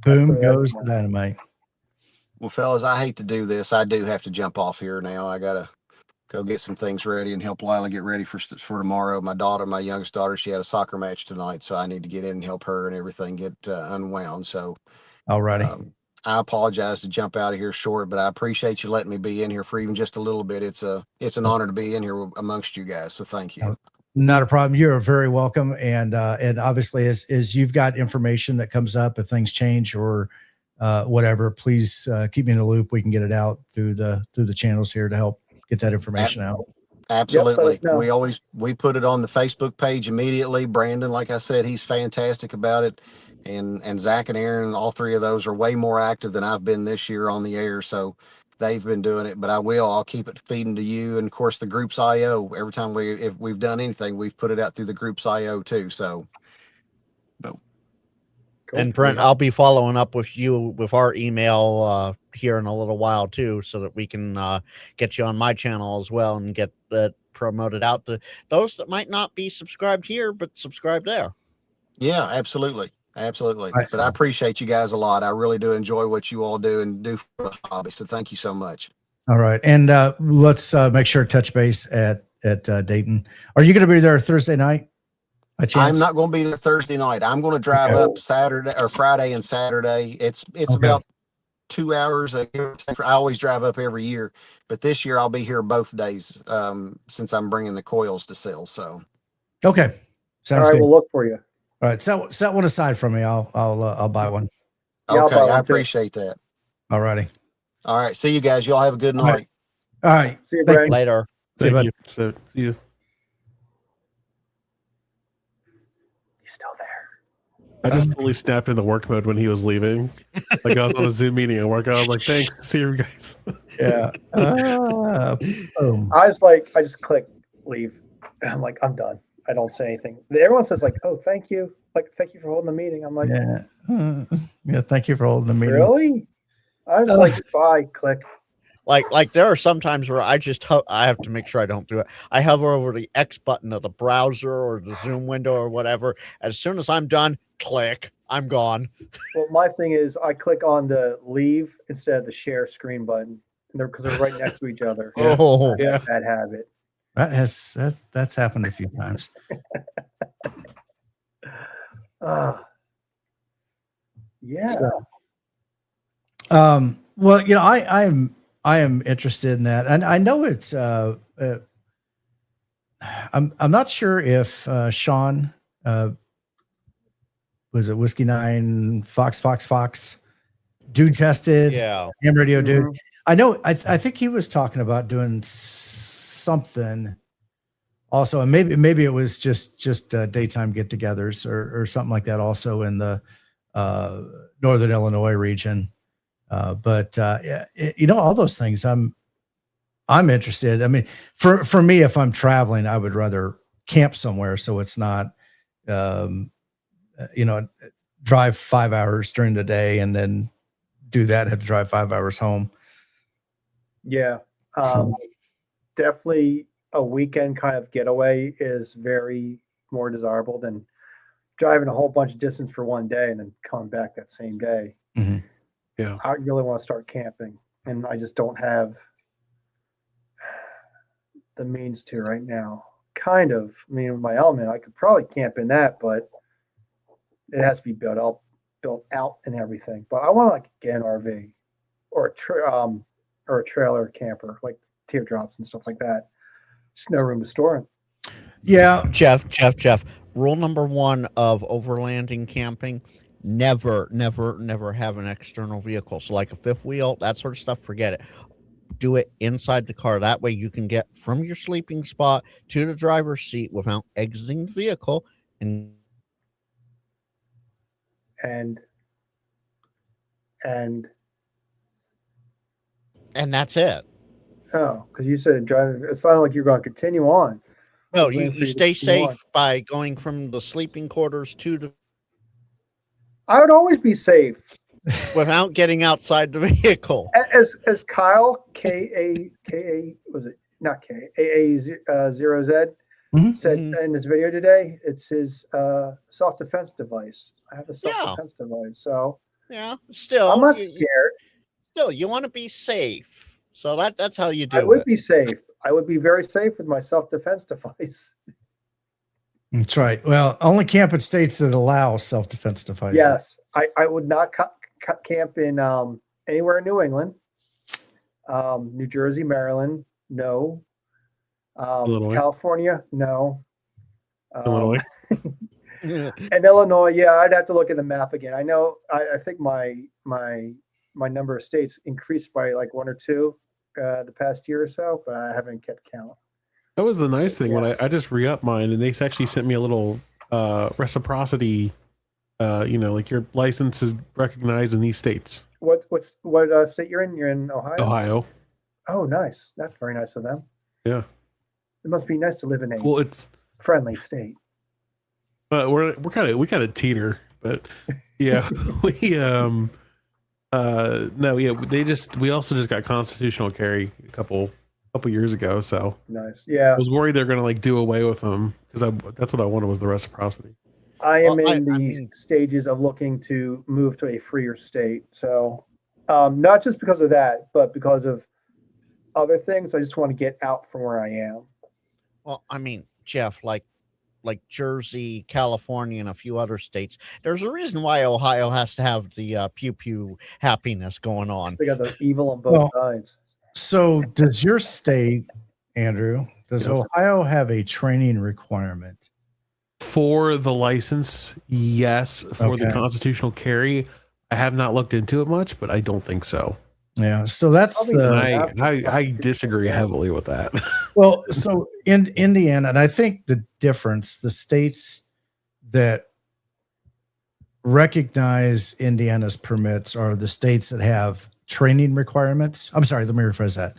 Boom goes the dynamite. Well, fellas, I hate to do this. I do have to jump off here now. I gotta go get some things ready and help Lila get ready for tomorrow. My youngest daughter, she had a soccer match tonight, so I need to get in and help her and everything get unwound. So, alrighty. I apologize to jump out of here short, but I appreciate you letting me be in here for even just a little bit. It's an honor to be in here amongst you guys. So thank you. Not a problem. You're very welcome. And obviously as you've got information that comes up, if things change or whatever, please keep me in the loop. We can get it out through the channels here to help get that information out. Absolutely. Yep, we put it on the Facebook page immediately. Brandon, like I said, he's fantastic about it. And Zach and Aaron, all three of those are way more active than I've been this year on the air. So they've been doing it, but I'll keep it feeding to you. And of course the Groups IO, every time if we've done anything, we've put it out through the Groups IO too. So, but And Brent, I'll be following up with you with our email here in a little while too, so that we can get you on my channel as well and get that promoted out to those that might not be subscribed here, but subscribe there. Yeah, absolutely. Absolutely. Right. But I appreciate you guys a lot. I really do enjoy what you all do and do for the hobby. So thank you so much. All right. And let's make sure to touch base at Dayton. Are you going to be there Thursday night? By chance? I'm not going to be there Thursday night. I'm going to drive up Saturday or Friday and Saturday. It's about 2 hours. I always drive up every year, but this year I'll be here both days since I'm bringing the coils to sell. So, okay. Sounds all right, good. we'll look for you. All right. Set one aside for me. I'll buy one. Yeah, okay. I appreciate that. All righty. All right. See you guys. Y'all have a good night. All right. See you, Brent. Later. See you, So, see you. He's still there. I just fully snapped into work mode when he was leaving. Like I was on a Zoom meeting at work. I was like, "Thanks, see you guys." Yeah. Boom. I just click leave. And I'm like, I'm done. I don't say anything. Everyone says like, "Oh, thank you." Like, thank you for holding the meeting. I'm like, Yeah. Yeah. Thank you for holding the meeting. really? I was like, bye. Click. Like there are some times where I just I have to make sure I don't do it. I hover over the X button of the browser or the Zoom window or whatever. As soon as I'm done, click. I'm gone. Well, my thing is, I click on the leave instead of the share screen button, because they're right next to each other. Oh, I have that habit. That's happened a few times. Yeah. So, well, I am interested in that, and I know it's. I'm not sure if Sean was it Whiskey 9 Fox dude tested. yeah. Ham radio dude. Mhm. I know. I think he was talking about doing something. Also, and maybe it was just daytime get-togethers or something like that. Also in the northern Illinois region. But all those things I'm interested. I mean, for me, if I'm traveling, I would rather camp somewhere so it's not, drive 5 hours during the day and then do that, have to drive 5 hours home. Yeah. So- Definitely a weekend kind of getaway is very more desirable than driving a whole bunch of distance for one day and then coming back that same day. Mhm. Yeah. I really want to start camping, and I just don't have the means to right now. Kind of. I mean, with my element, I could probably camp in that, but it has to be built out and everything. But I want to get an RV or a trailer camper, like teardrops and stuff like that. Just no room to store it. Yeah. Jeff. Rule number 1 of overlanding camping: never have an external vehicle. So like a fifth wheel, that sort of stuff, forget it. Do it inside the car. That way you can get from your sleeping spot to the driver's seat without exiting the vehicle. And that's it. Oh, because you said driving. It sounded like you're going to continue on. No, Waiting you for you to stay continue safe on. by going from the sleeping quarters to the I would always be safe. without getting outside the vehicle. As Kyle KA was it not K AA0Z Mhm. said Mhm. in this video today, it's his self-defense device. I have a Yeah. self-defense device, so Yeah, still, I'm not you scared. want to be safe. So that's how you do I would it. be safe. I would be very safe with my self-defense device. That's right. Well, only camp in states that allow self-defense devices. Yes, I would not camp in anywhere in New England, New Jersey, Maryland, no. Illinois. California, no. Illinois. And Illinois, yeah, I'd have to look at the map again. I know. I think my number of states increased by like 1 or 2 the past year or so, but I haven't kept count. That was the nice thing when I just re-upped mine, and they actually sent me a little reciprocity. Like your license is recognized in these states. What state you're in? You're in Ohio. Ohio. Oh, nice. That's very nice of them. Yeah. It must be nice to live in a Well, it's friendly state. we kind of teeter, but Yeah, no, yeah, we also just got constitutional carry a couple years ago, so Nice. I Yeah, was worried they're gonna like do away with them because that's what I wanted was the reciprocity. I am Well, in the I mean, stages of looking to move to a freer state. So, not just because of that, but because of other things. I just want to get out from where I am. well, I mean, Jeff, like Jersey, California, and a few other states. There's a reason why Ohio has to have the pew pew happiness going on. They got the evil on both Well, sides. So does your state, Andrew, does Yes. Ohio have a training requirement? For the license, yes. For the Okay. constitutional carry, I have not looked into it much, but I don't think so. Yeah. So that's Probably the And I disagree heavily with that. well, so in Indiana, and I think the difference, the states that recognize Indiana's permits are the states that have training requirements. I'm sorry, let me rephrase that.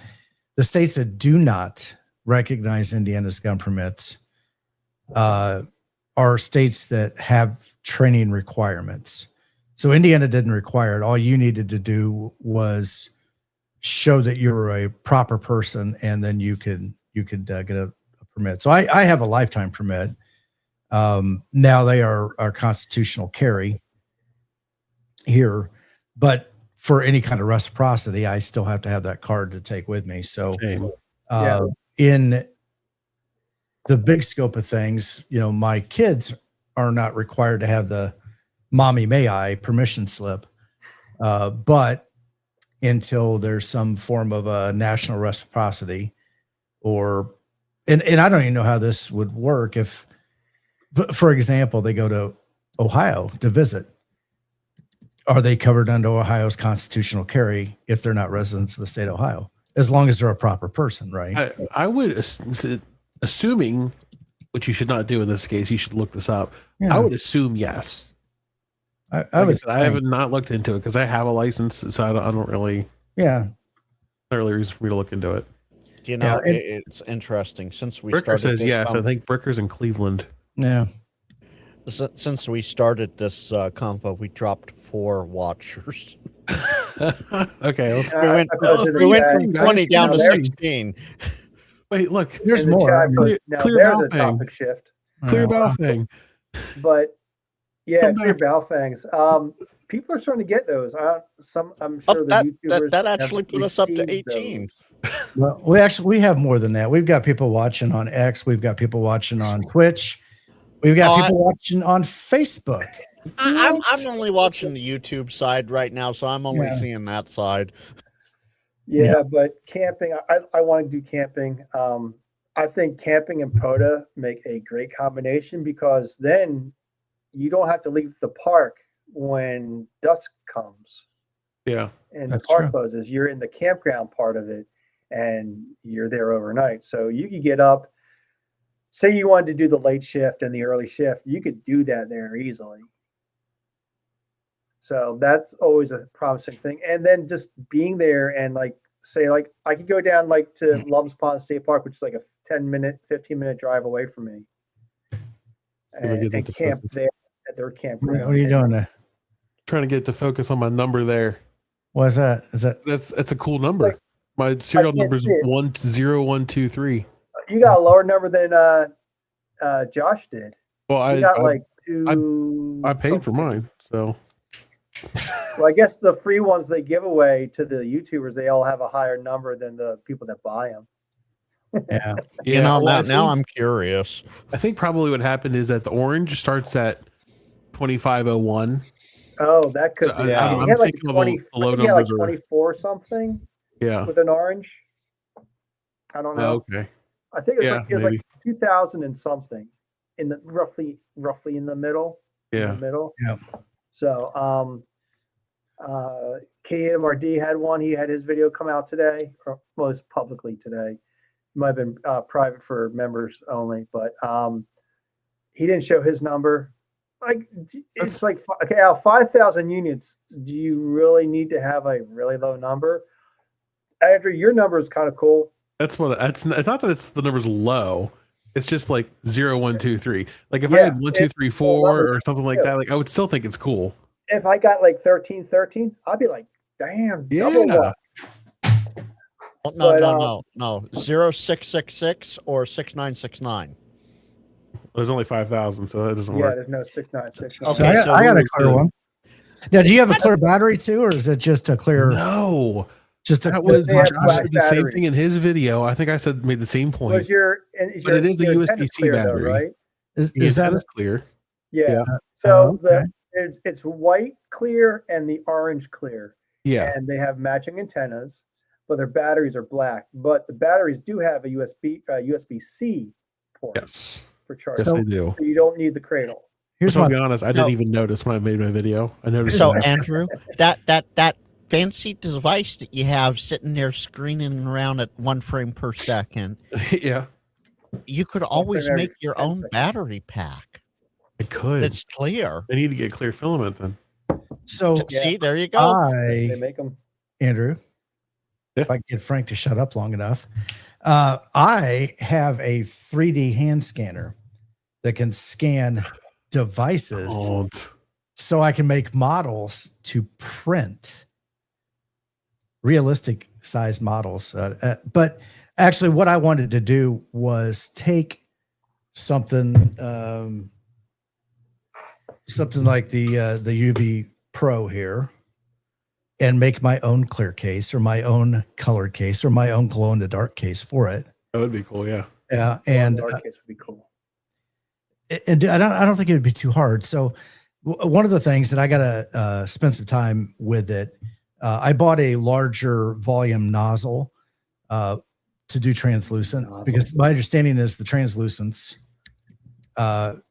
The states that do not recognize Indiana's gun permits are states that have training requirements. So Indiana didn't require it. All you needed to do was show that you were a proper person, and then you could get a permit. So I have a lifetime permit. Now they are constitutional carry here, but for any kind of reciprocity, I still have to have that card to take with me. So Same. in the big scope of things, my kids are not required to have the mommy may I permission slip, but until there's some form of a national reciprocity and I don't even know how this would work but for example, they go to Ohio to visit. Are they covered under Ohio's constitutional carry if they're not residents of the state of Ohio? As long as they're a proper person, right? I would, assuming, which you should not do in this case, you should look this up. Yeah. I would assume yes. I I haven't not looked into it because I have a license, so I don't really. Yeah. Not really reason for me to look into it. You know, Yeah, it's interesting since we Bricker started says this yes. I think Bricker's in Cleveland. Yeah. since we started this convo, we dropped 4 watchers. Okay, let's Uh, We went, I put it in we the went chat. from 20 down to There- 16. wait. Look, There's in the more. chat, I mean, Clear- now clear there's a Balfang. topic shift. clear yeah. bell thing. But yeah, Come clear back. Balfangs. People are starting to get those. I'm Oh, sure the that YouTubers actually have put us up to received 18. those. Well, we have more than that. We've got people watching on X. We've got people watching on Twitch. We've got Oh, people watching on Facebook. I'm only watching the YouTube side right now, so I'm only Yeah. seeing that side. Yeah, but camping, I want to do camping. I think camping and POTA make a great combination because then you don't have to leave the park when dusk comes Yeah. and That's the park true. closes. You're in the campground part of it and you're there overnight. So you could get up, say you wanted to do the late shift and the early shift, you could do that there easily. So that's always a promising thing. And then just being there and say I could go down to Love's Pond State Park, which is like a 15-minute drive away from me. Let me get that And to camp focus. there at their campground. What are you doing there? Trying to get to focus on my number there. What is that? Is that That's a cool number. My serial can't number is see it. 10123. You got a lower number than Josh did. Well, You got I two. I paid for something. mine, so Well, I guess the free ones they give away to the YouTubers, they all have a higher number than the people that buy them. yeah. You know, well, now I'm curious. I think probably what happened is that the orange starts at 2501. Oh, that could So be. I- He I'm had thinking of the 20, low I think he had numbers are- 24 something Yeah. with an orange. I don't know. Okay. I think it was, Yeah, it was maybe. like 2000 and something in the roughly in the middle. In Yeah. the middle. Yeah. So, KMRD had one. He had his video come out today, or well, it's publicly today. It might have been private for members only, but he didn't show his number. It's like, okay, out of 5,000 units, do you really need to have a really low number? Andrew, your number is kind of cool. It's not that it's the number's low. It's just like 0123. Like if I Yeah, had 1 2 3 cool 4 number. or something like Yeah. that, like I would still think it's cool. if I got like 1313, I'd be like, damn, double Yeah. one. Oh, no, But, no. 0666 or 6969. There's only 5,000, so that doesn't Yeah, work. there's no 696. So Okay, I got a Google's clear good. one. Now, do you have a clear battery too, or is it just a clear? No, Just a that was They have Josh black did the same batteries. thing in his video. I think I said made the same point. Was your But it is a your USB-C antenna's clear though, battery. right? is The that antenna's clear. Yeah. Yeah. So okay. it's white clear and the orange clear, Yeah. and they have matching antennas, but their batteries are black. But the batteries do have a USB-C port Yes. for charging, Yes, So- they do. so you don't need the cradle. Here's I'll my be honest, I didn't even notice when I made my video. I noticed So, that. Andrew, that fancy device that you have sitting there screening around at 1 frame per second, Yeah, you could always every make your 10 own seconds. battery pack. I could. It's clear. I need to get clear filament then. so Yeah. See, there you go. They I make them. Andrew. Yeah. If I can get Frank to shut up long enough, I have a 3D hand scanner that can scan devices, so I can make models to print realistic size models. But actually, what I wanted to do was take something, something like the UV Pro here, and make my own clear case or my own colored case or my own glow in the dark case for it. That would be cool. Yeah. Yeah, And and our case would be cool. and I don't think it would be too hard. So one of the things that I gotta spend some time with it, I bought a larger volume nozzle to do translucent, because my understanding is the translucence,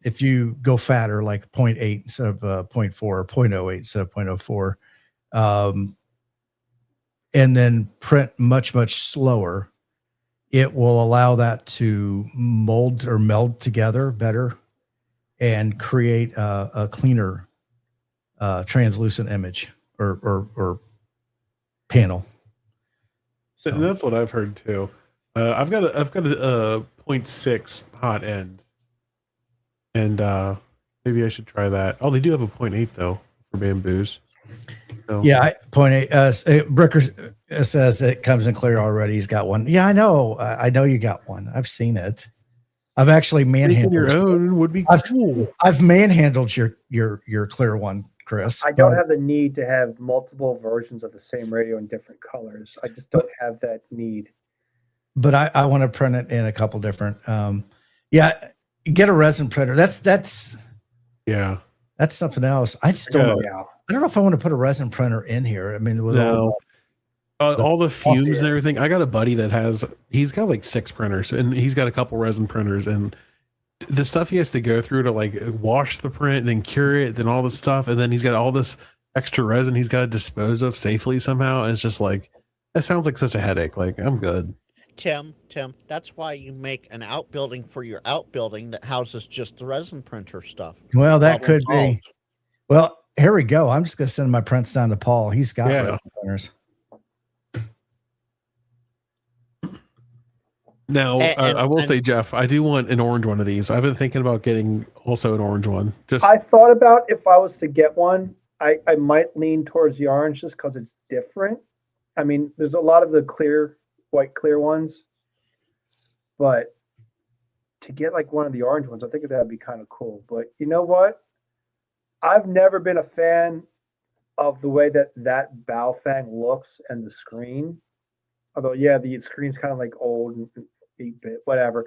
if you go fatter, like 0.8 instead of 0.4 or 0.08 instead of 0.04, and then print much slower, it will allow that to mold or meld together better and create a cleaner translucent image or panel. So. And that's what I've heard too. I've got a 0.6 hot end, and maybe I should try that. Oh, they do have a 0.8 though for bamboos. So. Yeah, 0.8. Bricker says it comes in clear already. He's got one. Yeah, I know. I know you got one. I've seen it. I've actually manhandled your own would be cool. I've manhandled your clear one, Chris. I don't have the need to have multiple versions of the same radio in different colors. I just don't have that need. But I want to print it in a couple different. Yeah, get a resin printer. That's something else. I just don't. I don't know if I want to put a resin printer in here. I mean, with all the fumes and everything. I got a buddy that he's got like 6 printers, and he's got a couple resin printers, and the stuff he has to go through to like wash the print, then cure it, then all this stuff, and then he's got all this extra resin he's got to dispose of safely somehow. And it's just like, that sounds like such a headache. Like, I'm good. Tim, that's why you make an outbuilding for your outbuilding that houses just the resin printer stuff. Well, that Problem could be. Well, here we go. I'm just going to send my prints down to Paul. He's got resin printers. Now, I will say, Jeff, I do want an orange one of these. I've been thinking about getting also an orange one. I thought about if I was to get one, I might lean towards the orange just because it's different. I mean, there's a lot of the white clear ones, but to get like one of the orange ones, I think that'd be kind of cool. But you know what? I've never been a fan of the way that Baofeng looks and the screen. Although, yeah, the screen's kind of like old and 8-bit, whatever.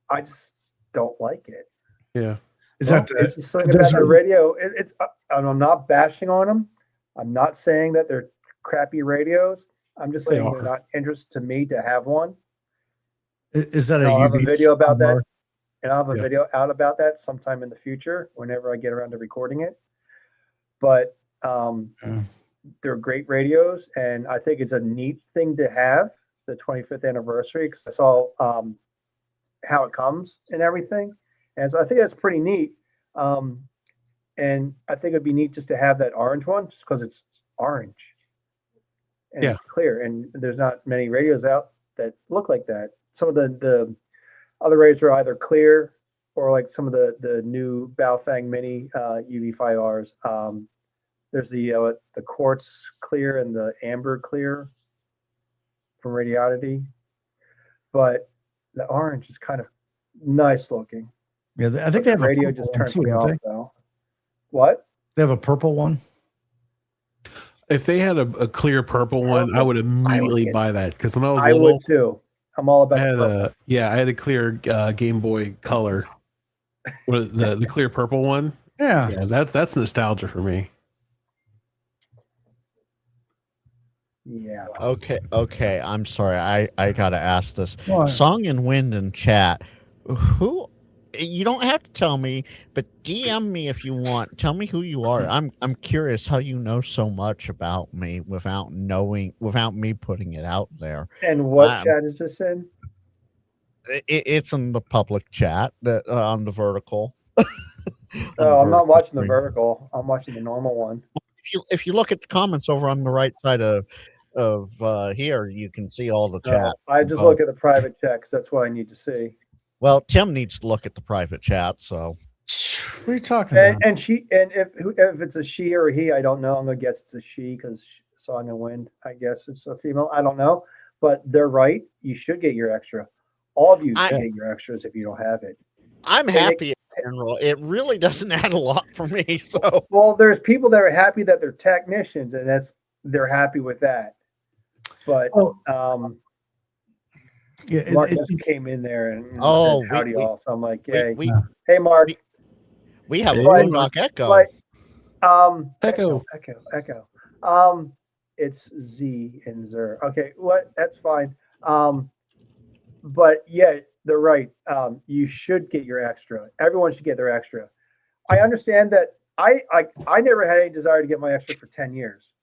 I just don't like it. Yeah. Is that it's just something about the radio? I'm not bashing on them. I'm not saying that they're crappy radios. I'm just saying they're not interested to me to have one. Is that I'll have a video about that, and I'll have a Yeah. video out about that sometime in the future whenever I get around to recording it. But they're great radios, and I think it's a neat thing to have the 25th anniversary, because I saw how it comes and everything, and so I think that's pretty neat. And I think it'd be neat just to have that orange one, just because it's orange and it's clear, and there's not many radios out that look like that. Some of the other radios are either clear or like some of the new Baofeng Mini UV5Rs. There's the quartz clear and the amber clear from Radiodity, but the orange is kind of nice looking. Yeah, I think But they have the radio a just purple one turns too, me don't off they? though. What? They have a purple one. If they had a clear purple one, I would immediately buy that because when I was I little, would too. I'm all I about had purple. I had a clear Game Boy Color, the clear purple one. Yeah. Yeah, that's nostalgia for me. Yeah. Okay. I'm sorry. I gotta ask this. What? Song and Wind in chat. Who? You don't have to tell me, but DM me if you want. Tell me who you are. I'm curious how you know so much about me without me putting it out there. And what Um, chat is this in? It's in the public chat that on the vertical. Oh, I'm not vertical watching the screen. vertical. I'm watching the normal one. If you look at the comments over on the right side of here, you can see all the chat. I just look at the private chat because that's what I need to see. Well, Tim needs to look at the private chat. So What are you talking about? And if it's a she or a he, I don't know. I'm gonna guess it's a she because Song and Wind. I guess it's a female. I don't know, but they're right. You should get your extra. All of you should get your extras if you don't have it. I'm happy in general. It really doesn't add a lot for me. So Well, there's people that are happy that they're technicians, and they're happy with that. But Yeah, Mark just came in there and Oh, said howdy all. So I'm like, we- yay. Hey, Mark. we have a But- Boondock Echo. But Echo. It's Z and Zer. Okay, that's fine. But yeah, they're right. You should get your extra. Everyone should get their extra. I understand that I never had any desire to get my extra for 10 years.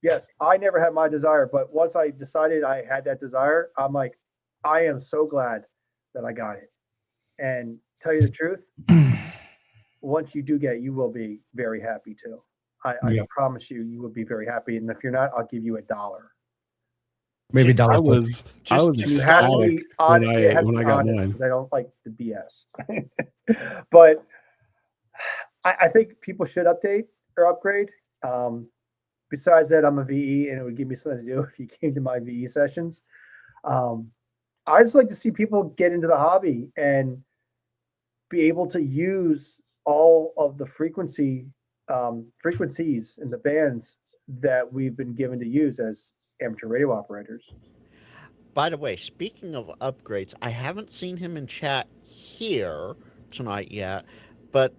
Yes, I never had my desire, but once I decided I had that desire, I'm like, I am so glad that I got it. And tell you the truth, once you do get it, you will be very happy too. I promise you, you will be very happy. And if you're not, I'll give you $1. maybe I dollars. was You have to be ecstatic honest. when I got honest mine. because I don't like the BS. But I think people should update or upgrade. Besides that, I'm a VE, and it would give me something to do if you came to my VE sessions. I just like to see people get into the hobby and be able to use all of the frequencies in the bands that we've been given to use as amateur radio operators. By the way, speaking of upgrades, I haven't seen him in chat here tonight yet, but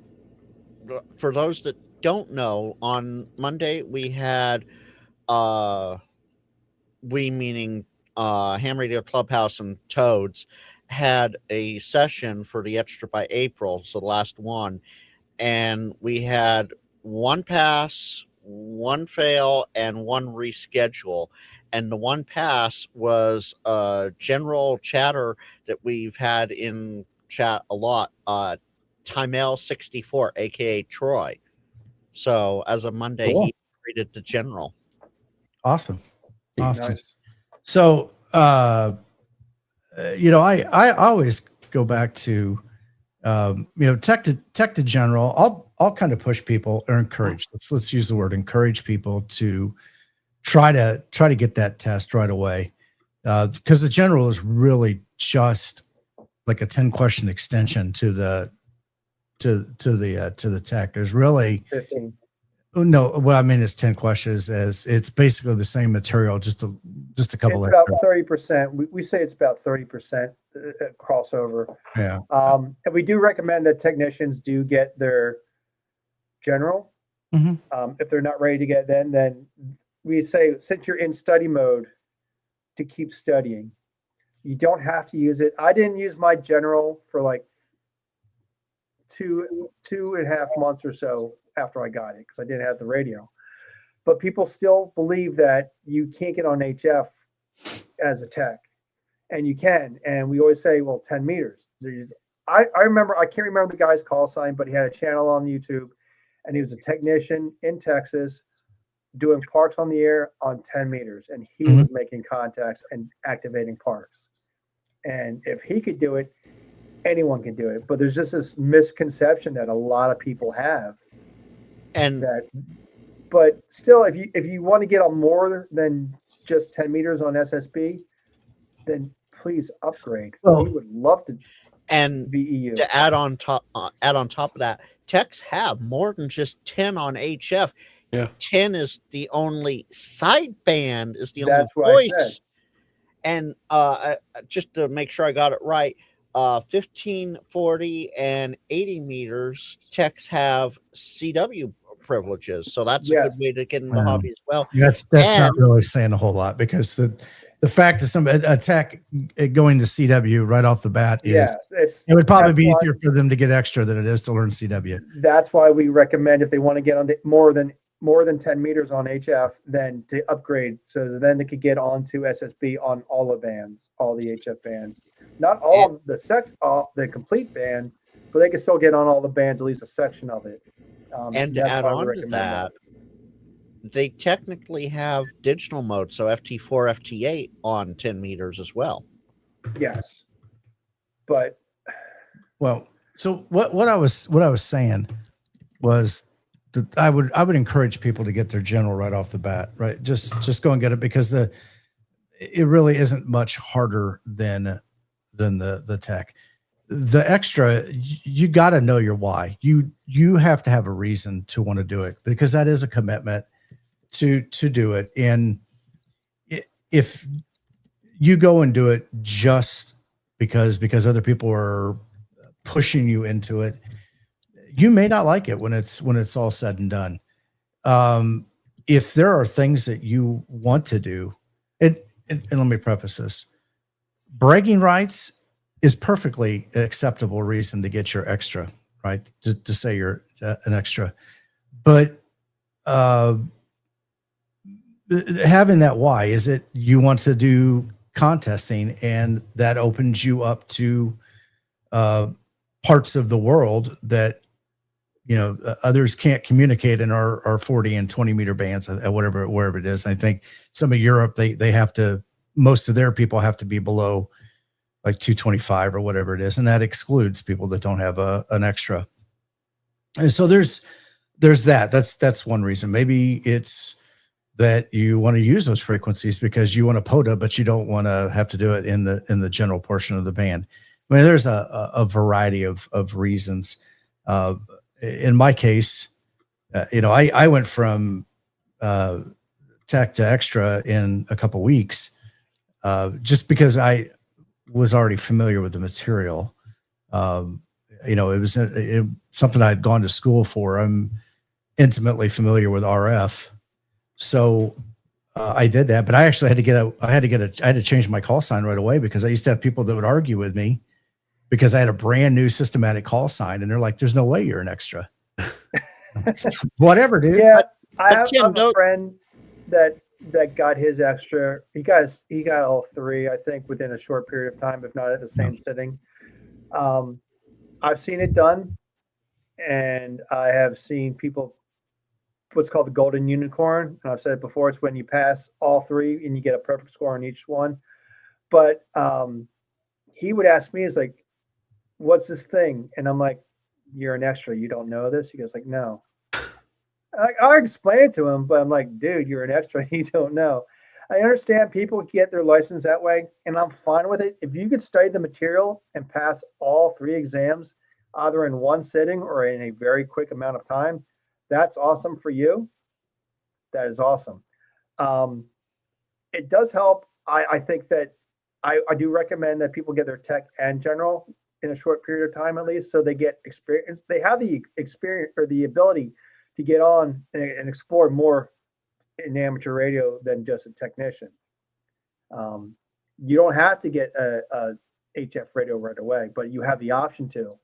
for those that don't know, on Monday we had we meaning Ham Radio Clubhouse and Toads had a session for the Extra by April, so the last one, and we had one pass, one fail, and one reschedule. And the one pass was general chatter that we've had in chat a lot, Timel64, aka Troy. So as of Monday, Cool. he rated the general. Awesome. Nice. So, I always go back to, tech to general. I'll kind of push people or encourage. Let's use the word encourage people to try to get that test right away, because the general is really just like a 10-question extension to the tech. There's really 15. no. What I mean is 10 questions. As it's basically the same material, just a couple. It's about 30%. We say it's about 30% crossover. Yeah. And we do recommend that technicians do get their general. If they're not ready to get then we say, since you're in study mode, to keep studying. You don't have to use it. I didn't use my general for like two and a half months or so after I got it because I didn't have the radio. But people still believe that you can't get on HF as a tech, and you can. And we always say, well, 10 meters. I remember, I can't remember the guy's call sign, but he had a channel on YouTube, and he was a technician in Texas doing parks on the air on 10 meters, and he was making contacts and activating parks. And if he could do it, anyone can do it. But there's just this misconception that a lot of people have, And that but still, if you want to get on more than just 10 meters on SSB, then please upgrade. Well- we would love to And VEU. to add on top of that, techs have more than just 10 on HF. Yeah. 10 is the only sideband, is the That's what only I said. voice. And just to make sure I got it right, 15, 40, and 80 meters, techs have CW privileges. So that's a good Yes. way to get into the hobby as well. That's not And- really saying a whole lot, because the fact that a tech going to CW right off the bat is, it would probably be that's easier for them to get extra than it is to learn CW. That's why we recommend, if they want to get on more than 10 meters on HF, then to upgrade, so then they could get onto SSB on all the bands, all the HF bands, not all the complete band, but they can still get on all the bands, at least a section of it. And to that's add why we on to recommend that, they technically have digital mode, so FT4, FT8 on 10 meters as well. Yes, but Well, so what I was saying was that I would encourage people to get their general right off the bat, right? Just go and get it, because it really isn't much harder than the tech. The extra, you got to know your why. You have to have a reason to want to do it, because that is a commitment to do it. And if you go and do it just because other people are pushing you into it, you may not like it when it's all said and done. If there are things that you want to do, and let me preface this, bragging rights is perfectly acceptable reason to get your extra, right? To say you're an extra, but having that why is it you want to do contesting, and that opens you up to parts of the world that others can't communicate in our 40 and 20 meter bands at wherever it is. I think some of Europe, they have to, most of their people have to be below like 225 or whatever it is, and that excludes people that don't have an extra. And so there's that. That's one reason. Maybe it's that you want to use those frequencies because you want a POTA, but you don't want to have to do it in the general portion of the band. I mean, there's a variety of reasons. In my case, I went from tech to extra in a couple weeks, just because I was already familiar with the material. It was something I'd gone to school for. I'm intimately familiar with RF. So I did that, but I actually I had to change my call sign right away, because I used to have people that would argue with me because I had a brand new systematic call sign, and they're like, "There's no way you're an extra." Whatever, dude. yeah, I have Jim, a friend that got his extra. He got all three, I think, within a short period of time, if not at the same sitting. I've seen it done, and I have seen people, what's called the golden unicorn. And I've said it before, it's when you pass all three and you get a perfect score on each one. But he would ask me, is like, what's this thing? And I'm like, you're an extra. You don't know this? He goes like, no. I explain it to him, but I'm like, dude, you're an extra. You don't know. I understand people get their license that way, and I'm fine with it. If you could study the material and pass all three exams, either in one sitting or in a very quick amount of time, that's awesome for you. That is awesome. It does help. I think that I do recommend that people get their tech and general in a short period of time, at least, so they get experience. They have the experience or the ability to get on and explore more in amateur radio than just a technician. You don't have to get a HF radio right away, but you have the option to,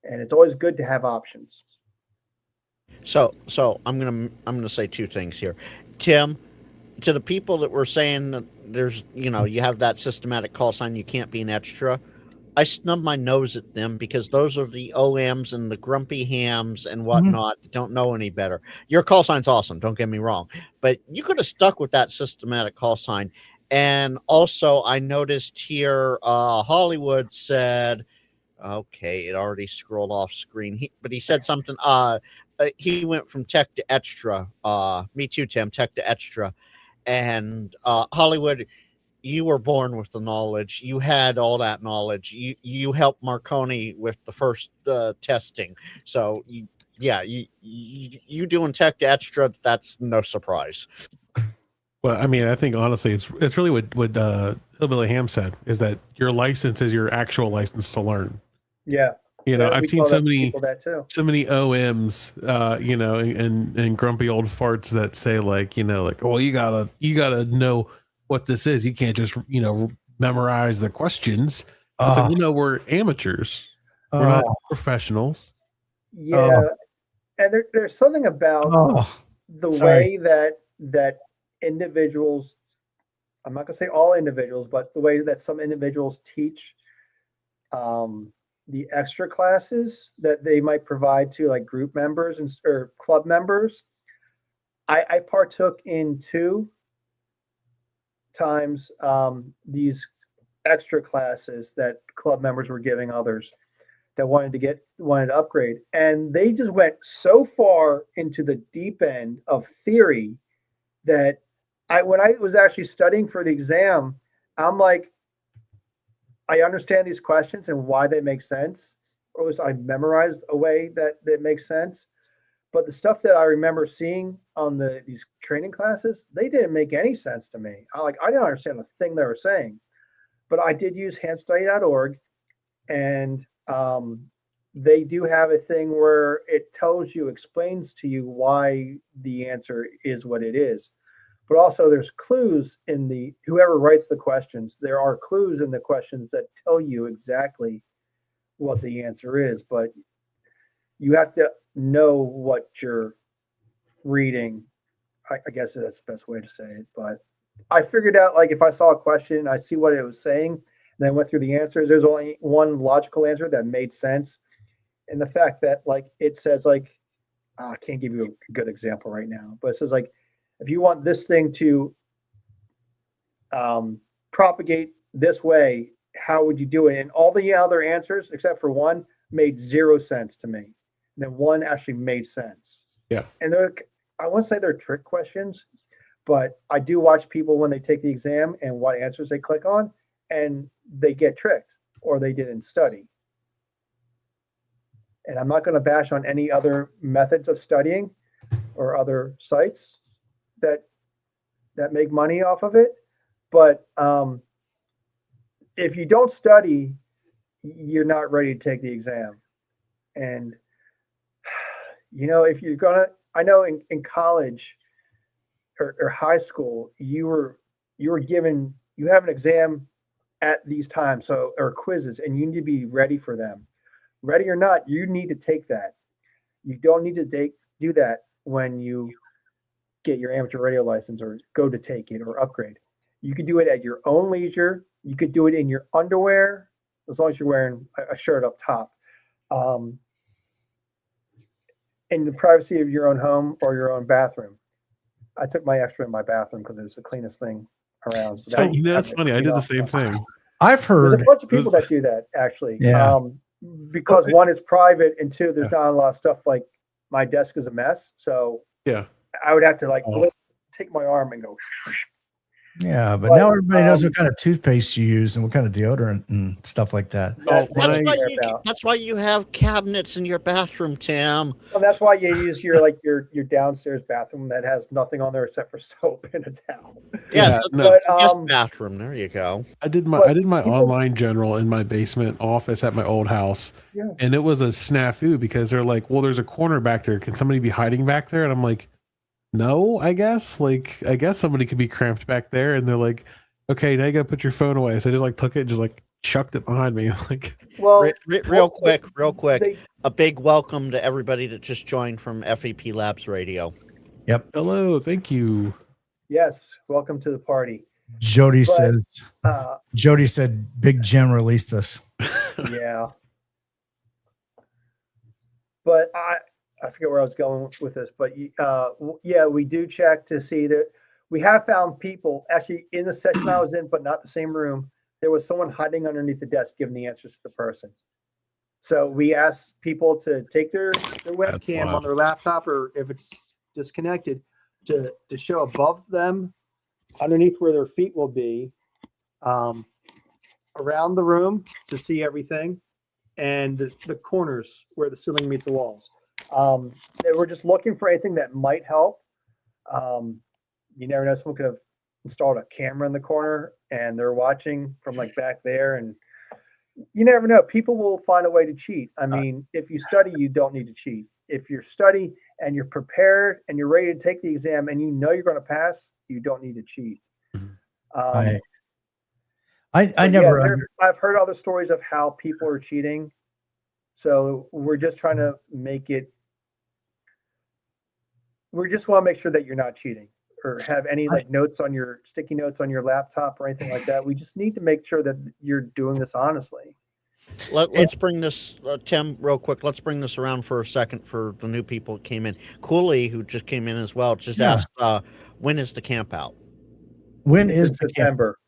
and it's always good to have options. So I'm gonna say two things here, Tim. To the people that were saying that there's, you have that systematic call sign, you can't be an extra. I snub my nose at them, because those are the OMs and the grumpy hams and whatnot that don't know any better. Your call sign's awesome, don't get me wrong, but you could have stuck with that systematic call sign. And also, I noticed here, Hollywood said Okay, it already scrolled off screen. But he said something. He went from tech to extra. Me too, Tim. Tech to extra, and Hollywood. You were born with the knowledge. You had all that knowledge. You helped Marconi with the first testing. So you doing tech to extra. That's no surprise. Well, I mean, I think honestly, it's really what Hillbilly Ham said is that your license is your actual license to learn. Yeah. You know, Yeah, I've we seen tell so that many people that too. so many OMs, you know, and grumpy old farts that say like, you know, like, oh, you gotta know what this is. You can't just, you know, memorize the questions. It's like, you know, we're amateurs. We're not professionals. Yeah. And there's something about the way that individuals, I'm not gonna say all individuals, but the way that some individuals teach the extra classes that they might provide to like group members or club members. I partook in 2 times these extra classes that club members were giving others that wanted to upgrade, and they just went so far into the deep end of theory that when I was actually studying for the exam, I'm like, I understand these questions and why they make sense, or at least I memorized a way that makes sense. But the stuff that I remember seeing on these training classes, they didn't make any sense to me. I didn't understand a thing they were saying. But I did use handstudy.org, and they do have a thing where it explains to you why the answer is what it is. But also there's clues in whoever writes the questions, there are clues in the questions that tell you exactly what the answer is, but you have to know what you're reading. I guess that's the best way to say it, but I figured out, like, if I saw a question, I see what it was saying, and then went through the answers. There's only one logical answer that made sense. And the fact that, like, it says, like, I can't give you a good example right now, but it says, like, if you want this thing to propagate this way, how would you do it? And all the other answers, except for one, made 0 sense to me. And then one actually made sense. Yeah. And I won't say they're trick questions, but I do watch people when they take the exam and what answers they click on, and they get tricked or they didn't study. And I'm not going to bash on any other methods of studying or other sites that make money off of it. But if you don't study, you're not ready to take the exam. And, you know, if you're going to, I know in college or high school, you have an exam at these times, or quizzes, and you need to be ready for them. Ready or not, you need to take that. You don't need to do that when you get your amateur radio license or go to take it or upgrade. You could do it at your own leisure. You could do it in your underwear, as long as you're wearing a shirt up top, in the privacy of your own home or your own bathroom. I took my extra in my bathroom because it was the cleanest thing around. So, you know, that's funny. I did the same thing. I've heard there's a bunch of people that do that, actually. Yeah. Because one, it's private, and two, there's not a lot of stuff. Like, my desk is a mess, so yeah, I would have to take my arm and go. Yeah, but now everybody knows what kind of toothpaste you use and what kind of deodorant and stuff like that. That's why you have cabinets in your bathroom, Tim. Well, that's why you use your downstairs bathroom that has nothing on there except for soap and a towel. Yeah, but, bathroom. There you go. I did my online general in my basement office at my old house, and it was a snafu because they're like, "Well, there's a corner back there. Can somebody be hiding back there?" And I'm like, no, I guess somebody could be cramped back there, and they're like, okay, now you gotta put your phone away. So I just took it, just chucked it behind me. Well, real quick, a big welcome to everybody that just joined from FEP Labs Radio. Yep. Hello, thank you. Yes, welcome to the party. Jody said, Big Jim released us. Yeah. But I forget where I was going with this, but yeah, we do check to see that we have found people actually in the section I was in, but not the same room. There was someone hiding underneath the desk giving the answers to the person. So we ask people to take their webcam wild. on their laptop, or if it's disconnected, to show above them, underneath where their feet will be, around the room to see everything, and the corners where the ceiling meets the walls. They were just looking for anything that might help. You never know, someone could have installed a camera in the corner and they're watching from like back there, and you never know. People will find a way to cheat. I mean, if you study, you don't need to cheat. If you study and you're prepared and you're ready to take the exam and you know you're going to pass, you don't need to cheat. I But never. yeah, I've heard other stories of how people are cheating. So we're just trying to make it. We just want to make sure that you're not cheating or have any like notes on your sticky notes on your laptop or anything like that. We just need to make sure that you're doing this honestly. Let's bring this, Tim, real quick. Let's bring this around for a second for the new people that came in. Cooley, who just came in as well, just asked, when is the camp out? When is It's the September?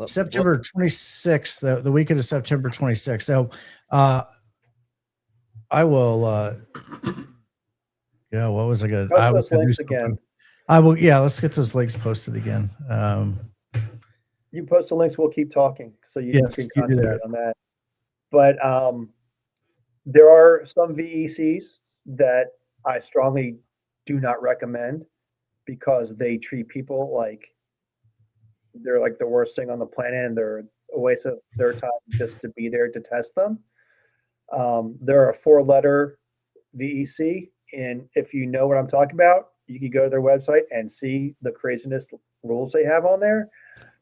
September 26th, the weekend of September 26th. So I will, yeah, what was I going to, I was Post those gonna do links something. again. I will, yeah, let's get those links posted again. You post the links, we'll keep talking. So you Yes, can you do concentrate that. on that. But there are some VECs that I strongly do not recommend because they treat people like they're like the worst thing on the planet, and they're a waste of their time just to be there to test them. They're a 4-letter VEC, and if you know what I'm talking about, you can go to their website and see the craziness rules they have on there.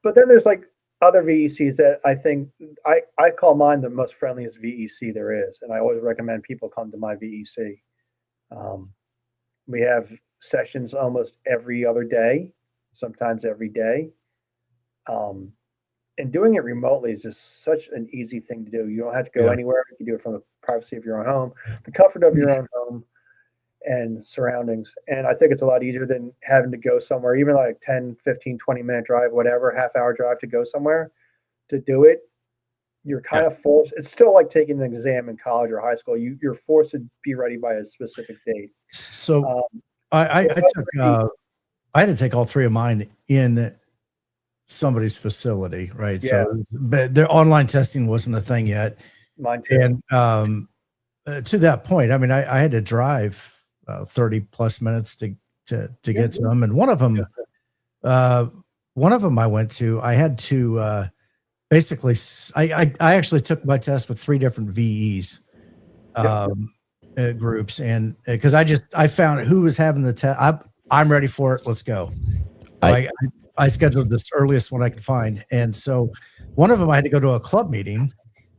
But then there's like other VECs that I think I call mine the most friendliest VEC there is, and I always recommend people come to my VEC. We have sessions almost every other day, sometimes every day. And doing it remotely is just such an easy thing to do. You don't have to go anywhere. You can do it from the privacy of your own home, the comfort of your own home and surroundings. And I think it's a lot easier than having to go somewhere, even like 10, 15, 20-minute drive, whatever, half-hour drive to go somewhere to do it. You're kind of forced. It's still like taking an exam in college or high school. You're forced to be ready by a specific date. So I had to take all 3 of mine in somebody's facility, right? Yeah. So, but their online testing wasn't a thing yet. Mine too. And to that point, I mean, I had to drive 30 plus minutes to get to them. And one of them I went to, I had to basically, I actually took my test with 3 different VEs groups. And because I found who was having the test. I'm ready for it. Let's go. So I scheduled this earliest one I could find. And so one of them, I had to go to a club meeting.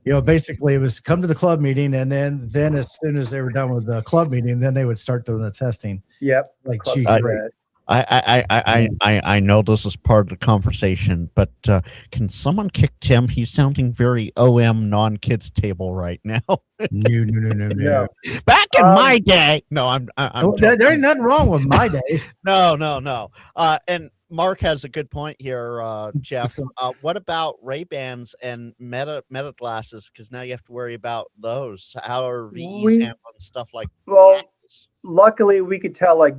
You know, basically it was come to the club meeting, and then as soon as they were done with the club meeting, then they would start doing the testing. Yep. Like, gee, great. I know this is part of the conversation, but can someone kick Tim? He's sounding very OM non-kids table right now. No. Back in my day. No, I'm there ain't nothing wrong with my day. No. And Mark has a good point here, Jeff. What about Ray-Bans and Meta glasses? Because now you have to worry about those. How are VEs handling stuff like that? Luckily we could tell like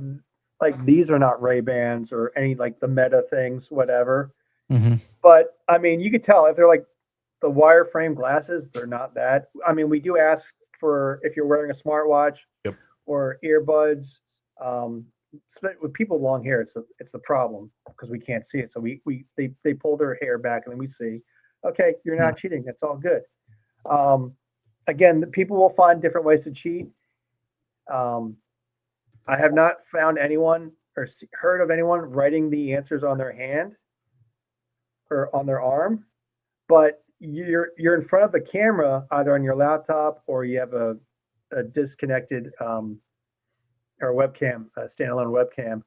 these are not Ray-Bans or any like the Meta things, whatever. Mm-hmm. But I mean, you could tell if they're like the wireframe glasses, they're not that. I mean, we do ask for if you're wearing a smartwatch or earbuds. With people with long hair, it's the problem because we can't see it. So they pull their hair back and then we see, okay, you're not cheating. That's all good. Again, people will find different ways to cheat. I have not found anyone or heard of anyone writing the answers on their hand or on their arm, but you're in front of the camera either on your laptop or you have a disconnected or webcam, a standalone webcam.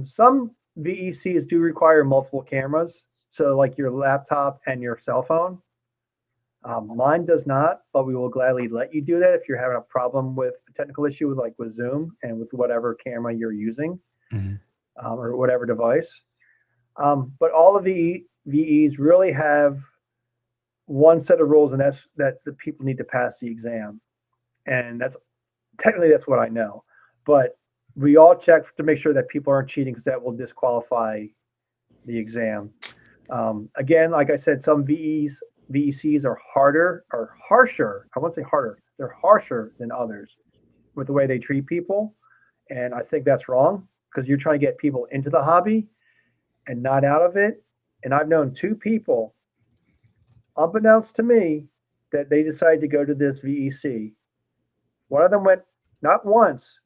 Some VECs do require multiple cameras, so like your laptop and your cell phone. Mine does not, but we will gladly let you do that if you're having a problem with a technical issue with Zoom and with whatever camera you're using, or whatever device. But all of the VEs really have one set of rules, and that's that the people need to pass the exam. And that's what I know. But we all check to make sure that people aren't cheating, because that will disqualify the exam. Again, like I said, some VECs are harsher. I won't say harder. They're harsher than others with the way they treat people. And I think that's wrong, because you're trying to get people into the hobby and not out of it. And I've known two people, unbeknownst to me, that they decided to go to this VEC. One of them went not once,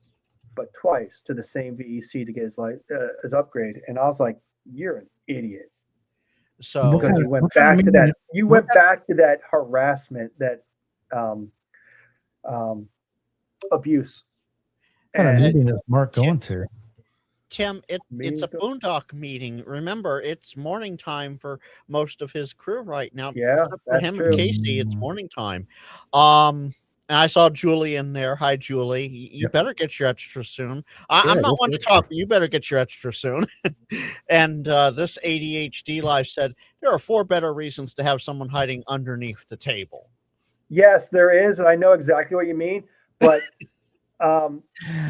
but twice to the same VEC to get his upgrade. And I was like, "You're an idiot." So Because you went back to that. You went back to that harassment, that abuse. What kind of And meeting is Mark going to? Tim, it's a boondock meeting. Remember, it's morning time for most of his crew right now. Yeah, Except for that's him true. and Casey, it's morning time. And I saw Julie in there. Hi, Julie. You Yep. better get your extra soon. Yeah, I'm not this one to extra. talk, but you better get your extra soon. And this ADHD live said there are 4 better reasons to have someone hiding underneath the table. yes, there is, and I know exactly what you mean. But you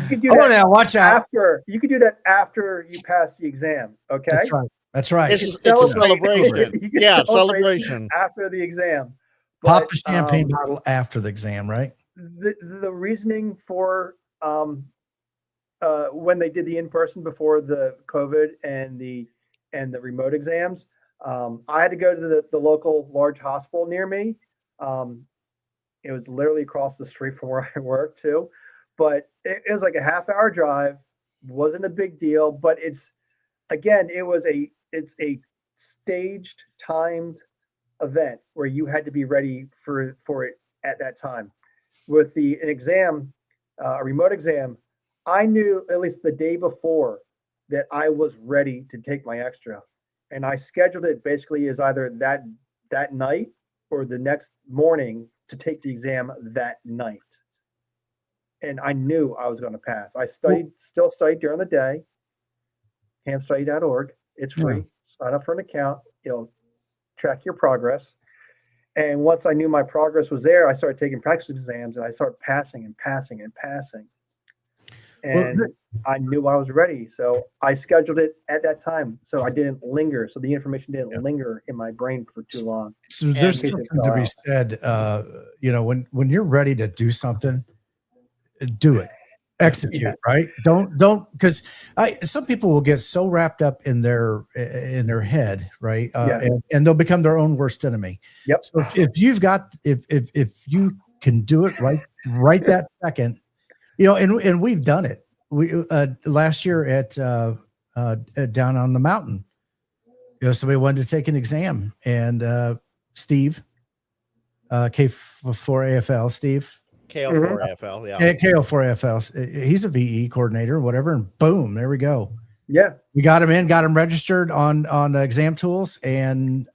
can do Oh, that now watch out. after. You can do that after you pass the exam. Okay. That's right. That's right. It's a celebrate. celebration. You can Yeah, celebrate celebration. after the exam. Pop But, the champagne bottle after the exam, right? the reasoning for when they did the in-person before the COVID and the remote exams, I had to go to the local large hospital near me. It was literally across the street from where I work too, but it was like a half-hour drive. Wasn't a big deal, but it's a staged, timed event where you had to be ready for it at that time. With an exam, a remote exam, I knew at least the day before that I was ready to take my extra, and I scheduled it basically as either that night or the next morning to take the exam that night. And I knew I was going to pass. I still studied during the day. Campstudy.org. It's free. Yeah. Sign up for an account. It'll track your progress. And once I knew my progress was there, I started taking practice exams, and I started passing and passing and passing. And I knew I was ready. So I scheduled it at that time, so I didn't linger. So the information didn't linger in my brain for too long. So there's in case it something fell to be out. said. When you're ready to do something, do it. Execute, Yeah. right? Don't because some people will get so wrapped up in their head, right? Yeah. And they'll become their own worst enemy. Yep. So if you can do it right that second, and we've done it. We last year at down on the mountain, somebody wanted to take an exam, and Steve, K4AFL, Steve. KL4AFL, yeah. KL4AFL. He's a VE coordinator, whatever, and boom, there we go. Yeah. We got him registered on exam tools, and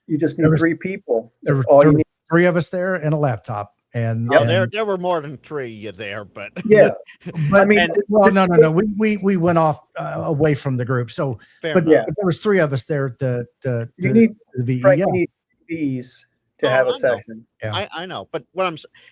You just need 3 people. there That's were all you need. 3 of us there and a laptop. And There were more than 3 there, but Yeah. but I mean, no. We went off away from the group. So, but there was 3 of us there. You need, the VE. Frank, Yeah. you need V's to have a I know. session. Yeah. I know, but what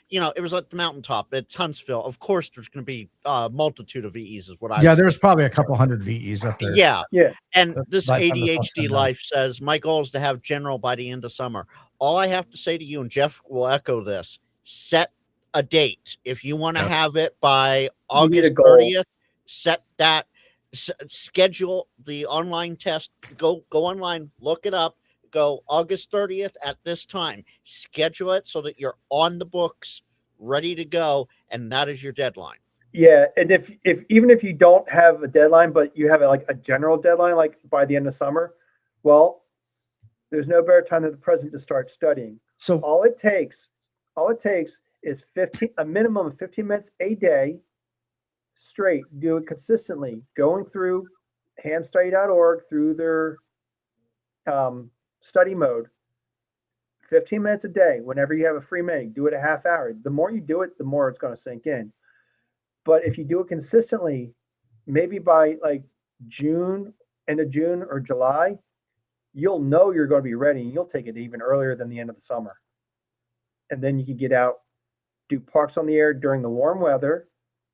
it was at the mountaintop. It's Huntsville. Of course, there's going to be a multitude of VEs, is what I. Yeah, there's probably a couple hundred VEs up there. Yeah, Yeah. and this By the time the ADHD fun's done. life says my goal is to have general by the end of summer. All I have to say to you, and Jeff will echo this: set a date. If you want to Yes. have it by You need a August goal. 30th, set that. Schedule the online test. Go online, look it up. Go August 30th at this time. Schedule it so that you're on the books, ready to go, and that is your deadline. Yeah, and if even if you don't have a deadline, but you have a general deadline, like by the end of summer, well, there's no better time than the present to start studying. So All it takes is a minimum of 15 minutes a day straight. Do it consistently, going through hamstudy.org through their study mode. 15 minutes a day, whenever you have a free minute, do it a half hour. The more you do it, the more it's going to sink in. But if you do it consistently, maybe by like June, end of June or July, you'll know you're going to be ready, and you'll take it even earlier than the end of the summer. And then you can get out, do parks on the air during the warm weather,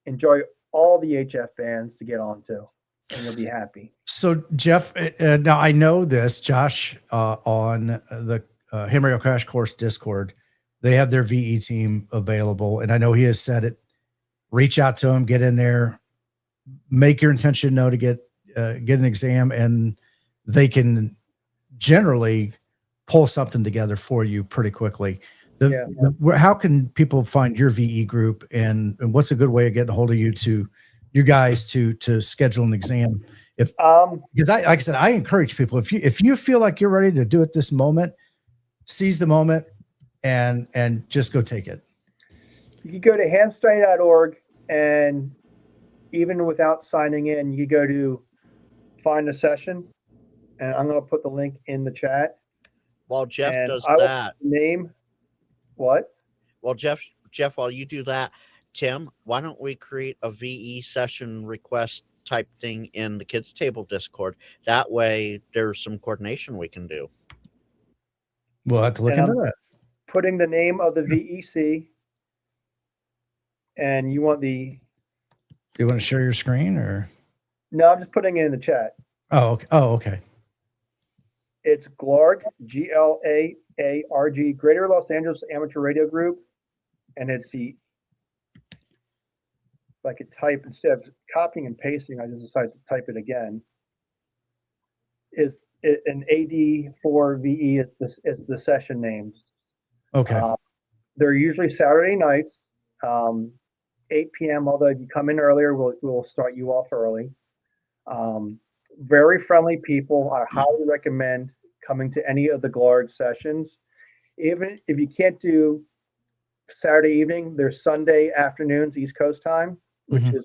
enjoy all the HF bands to get onto, and you'll be happy. So Jeff, now I know this, Josh, on the Ham Radio Crash Course Discord, they have their VE team available, and I know he has said it. Reach out to them, get in there, make your intention known to get an exam, and they can generally pull something together for you pretty quickly. How can people find your VE group, and what's a good way of getting a hold of you guys to schedule an exam? Because like I said, I encourage people, if you feel like you're ready to do it this moment, seize the moment and just go take it. You can go to hamstudy.org, and even without signing in, you go to find a session, and I'm going to put the link in the chat. While Jeff does I will that, name what? Well, Jeff, while you do that, Tim, why don't we create a VE session request type thing in the kids table Discord? That way there's some coordination we can do. We'll have to look into that. Putting the name of the VEC, and you want the... Do you want to share your screen, or? No, I'm just putting it in the chat. Oh, okay. Oh, okay. It's GLARG, GLAARG, Greater Los Angeles Amateur Radio Group, and it's the... If I could type, instead of copying and pasting, I just decided to type it again. Is it an AD4VE is the session names. Okay. They're usually Saturday nights, 8 p.m. Although if you come in earlier, we'll start you off early. Very friendly people. I highly recommend coming to any of the GLARG sessions. Even if you can't do Saturday evening, there's Sunday afternoons, East Coast time, which is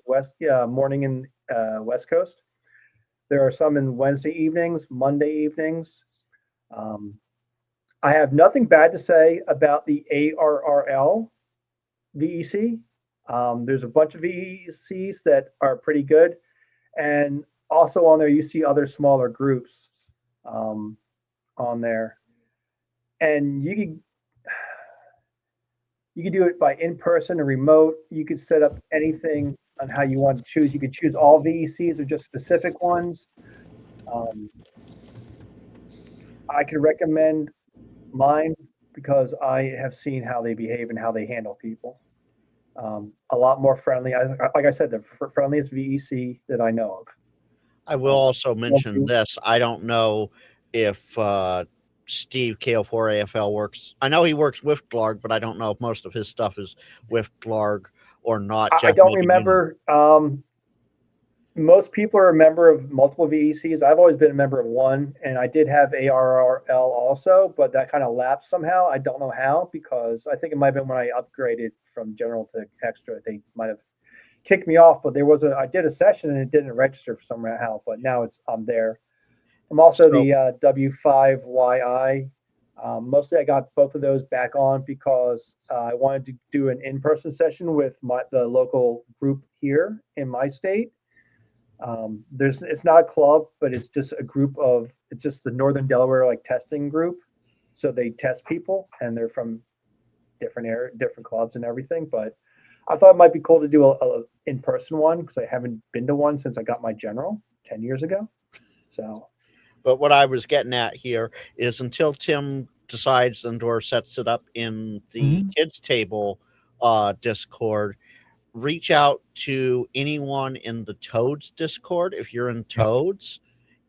morning in West Coast. There are some in Wednesday evenings, Monday evenings. I have nothing bad to say about the ARRL VEC. There's a bunch of VECs that are pretty good. And also on there, you see other smaller groups on there. And you could do it by in-person or remote. You could set up anything on how you want to choose. You could choose all VECs or just specific ones. I could recommend mine because I have seen how they behave and how they handle people. A lot more friendly. Like I said, the friendliest VEC that I know of. I will also mention this. I don't know if Steve KO4AFL works. I know he works with GLARG, but I don't know if most of his stuff is with GLARG or not. I don't remember. Most people are a member of multiple VECs. I've always been a member of one, and I did have ARRL also, but that kind of lapsed somehow. I don't know how, because I think it might have been when I upgraded from general to extra. They might have kicked me off, but I did a session and it didn't register for somehow, but now I'm there. I'm also the W5YI. Mostly I got both of those back on because I wanted to do an in-person session with the local group here in my state. It's not a club, but it's just a group it's just the Northern Delaware testing group. So they test people, and they're from different clubs and everything. But I thought it might be cool to do a in-person one because I haven't been to one since I got my general 10 years ago. So, but what I was getting at here is until Tim decides and/or sets it up in the kids table Discord, reach out to anyone in the Toads Discord if you're in Toads,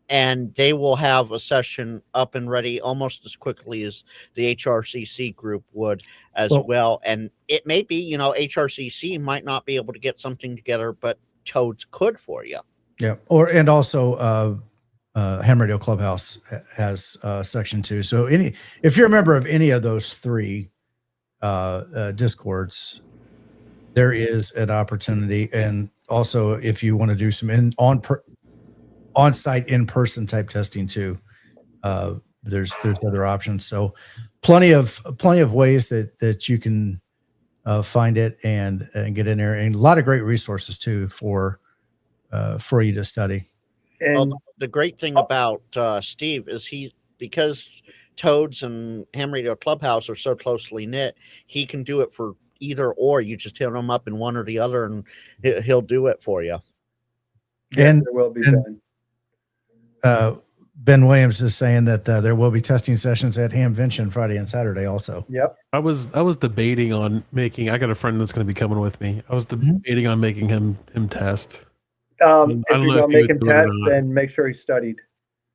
and they will have a session up and ready almost as quickly as the HRCC group would as well. And it may be, HRCC might not be able to get something together, but Toads could for you. Yeah. And also Ham Radio Clubhouse has section 2. So if you're a member of any of those 3 Discords, there is an opportunity. And also if you want to do some on-site in-person type testing too, there's other options. So plenty of ways that you can find it and get in there, and a lot of great resources too for you to study. And the great thing about Steve is he because Toads and Ham Radio Clubhouse are so closely knit, he can do it for either or. You just hit him up in one or the other, and he'll do it for you. Yes, And there will be, and- Ben. Ben Williams is saying that there will be testing sessions at Hamvention Friday and Saturday also. Yep. I was debating on making. I got a friend that's going to be coming with me. I was debating on making him test. If don't you're know gonna if he make would him do it or test, not. then make sure he studied.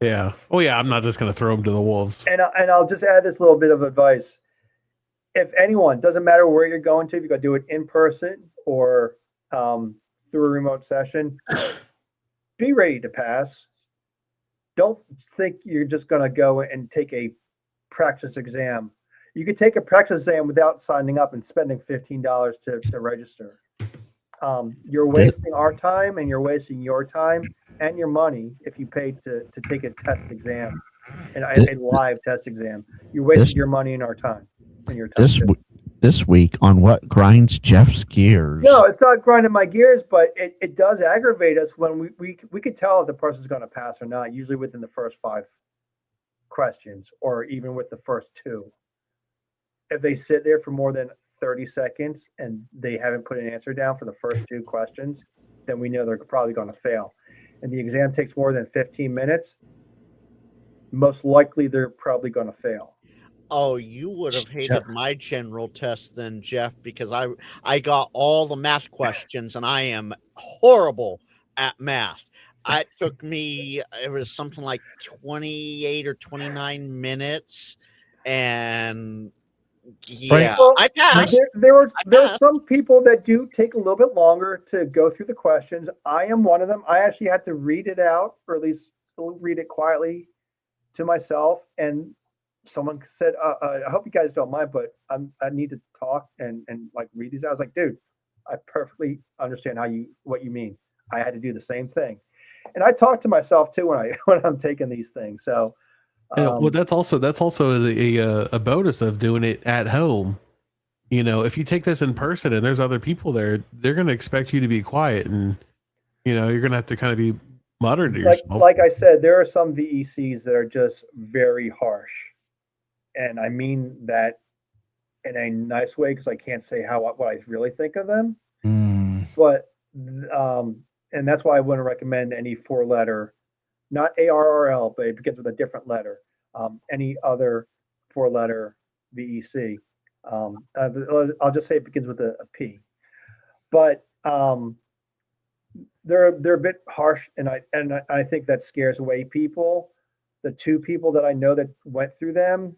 Yeah. Oh yeah. I'm not just going to throw him to the wolves. And I'll just add this little bit of advice. If anyone, doesn't matter where you're going to, if you're gonna do it in person or through a remote session, be ready to pass. Don't think you're just gonna go and take a practice exam. You could take a practice exam without signing up and spending $15 to register. You're wasting our time and you're wasting your time and your money if you pay to take a test exam and a live test exam. You wasted your money and our time and your time. This week on what grinds Jeff's gears. No, it's not grinding my gears, but it does aggravate us when we could tell if the person's going to pass or not, usually within the first 5 questions or even with the first 2. If they sit there for more than 30 seconds and they haven't put an answer down for the first 2 questions, then we know they're probably going to fail. And the exam takes more than 15 minutes, most likely they're probably going to fail. Oh, you would have hated my general test then, Jeff, because I got all the math questions and I am horrible at math. It took me, it was something like 28 or 29 minutes. And yeah, Well, I passed. There are some people that do take a little bit longer to go through the questions. I am one of them. I actually had to read it out, or at least read it quietly to myself. And someone said, I hope you guys don't mind, but I need to talk and like read these out. I was like, dude, I perfectly understand what you mean. I had to do the same thing. And I talk to myself too when I'm taking these things. So well, that's also a bonus of doing it at home. You know, if you take this in person and there's other people there, they're going to expect you to be quiet, and you know you're going to have to kind of be muttered to yourself. Like I said, there are some VECs that are just very harsh, and I mean that in a nice way because I can't say what I really think of them. But and that's why I wouldn't recommend any 4-letter, not ARRL, but it begins with a different letter. Any other 4-letter VEC. I'll just say it begins with a P. But they're a bit harsh, and I think that scares away people. The 2 people that I know that went through them,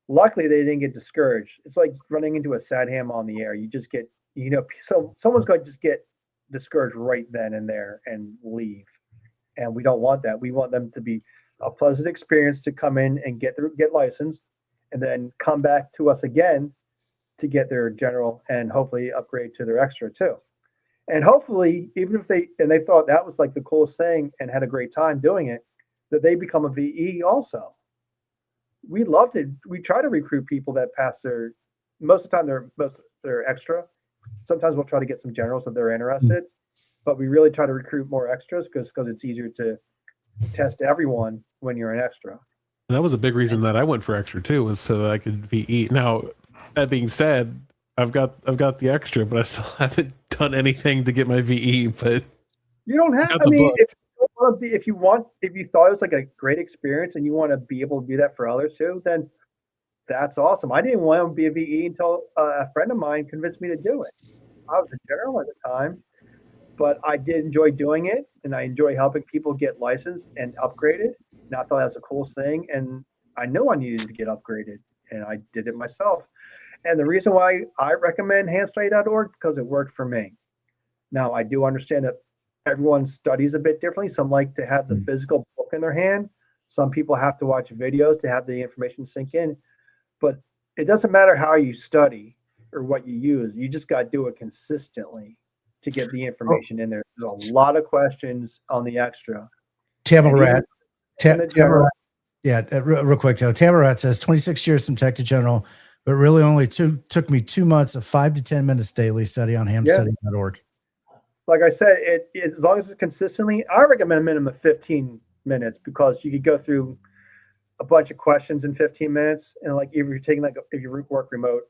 luckily they didn't get discouraged. It's like running into a sad ham on the air. You just get, so someone's going to just get discouraged right then and there and leave. And we don't want that. We want them to be a pleasant experience to come in and get licensed and then come back to us again to get their general and hopefully upgrade to their extra too. And hopefully, even if they thought that was like the coolest thing and had a great time doing it, that they become a VE also. We try to recruit people that pass most of the time they're extra. Sometimes we'll try to get some generals if they're interested, but we really try to recruit more extras because it's easier to test everyone when you're an extra. And that was a big reason that I went for extra too, was so that I could VE. Now, that being said, I've got the extra, but I still haven't done anything to get my VE. But you don't have. I mean, if you thought it was like a great experience and you want to be able to do that for others too, then that's awesome. I didn't want to be a VE until a friend of mine convinced me to do it. I was a general at the time, but I did enjoy doing it, and I enjoy helping people get licensed and upgraded. And I thought that was the coolest thing, and I know I needed to get upgraded, and I did it myself. And the reason why I recommend hamstudy.org, because it worked for me. Now, I do understand that everyone studies a bit differently. Some like to have the physical book in their hand. Some people have to watch videos to have the information sink in. But it doesn't matter how you study or what you use. You just got to do it consistently to get the information in there. There's a lot of questions on the extra. Tamarat. Yeah, real quick, though. Tamarat says 26 years from tech to general, but really only took me 2 months of 5 to 10 minutes daily study on hamstudy.org. Like I said, as long as it's consistently, I recommend a minimum of 15 minutes because you could go through a bunch of questions in 15 minutes. And like, if you're taking if you work remote,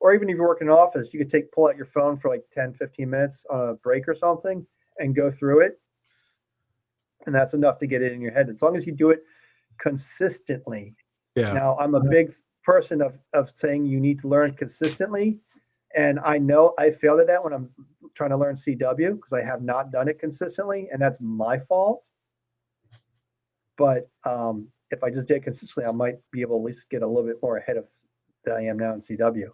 or even if you work in an office, you could pull out your phone for like 10, 15 minutes on a break or something and go through it. And that's enough to get it in your head. As long as you do it consistently. Yeah. Now, I'm a big person of saying you need to learn consistently. And I know I failed at that when I'm trying to learn CW because I have not done it consistently. And that's my fault. But if I just did it consistently, I might be able to at least get a little bit more ahead of than I am now in CW.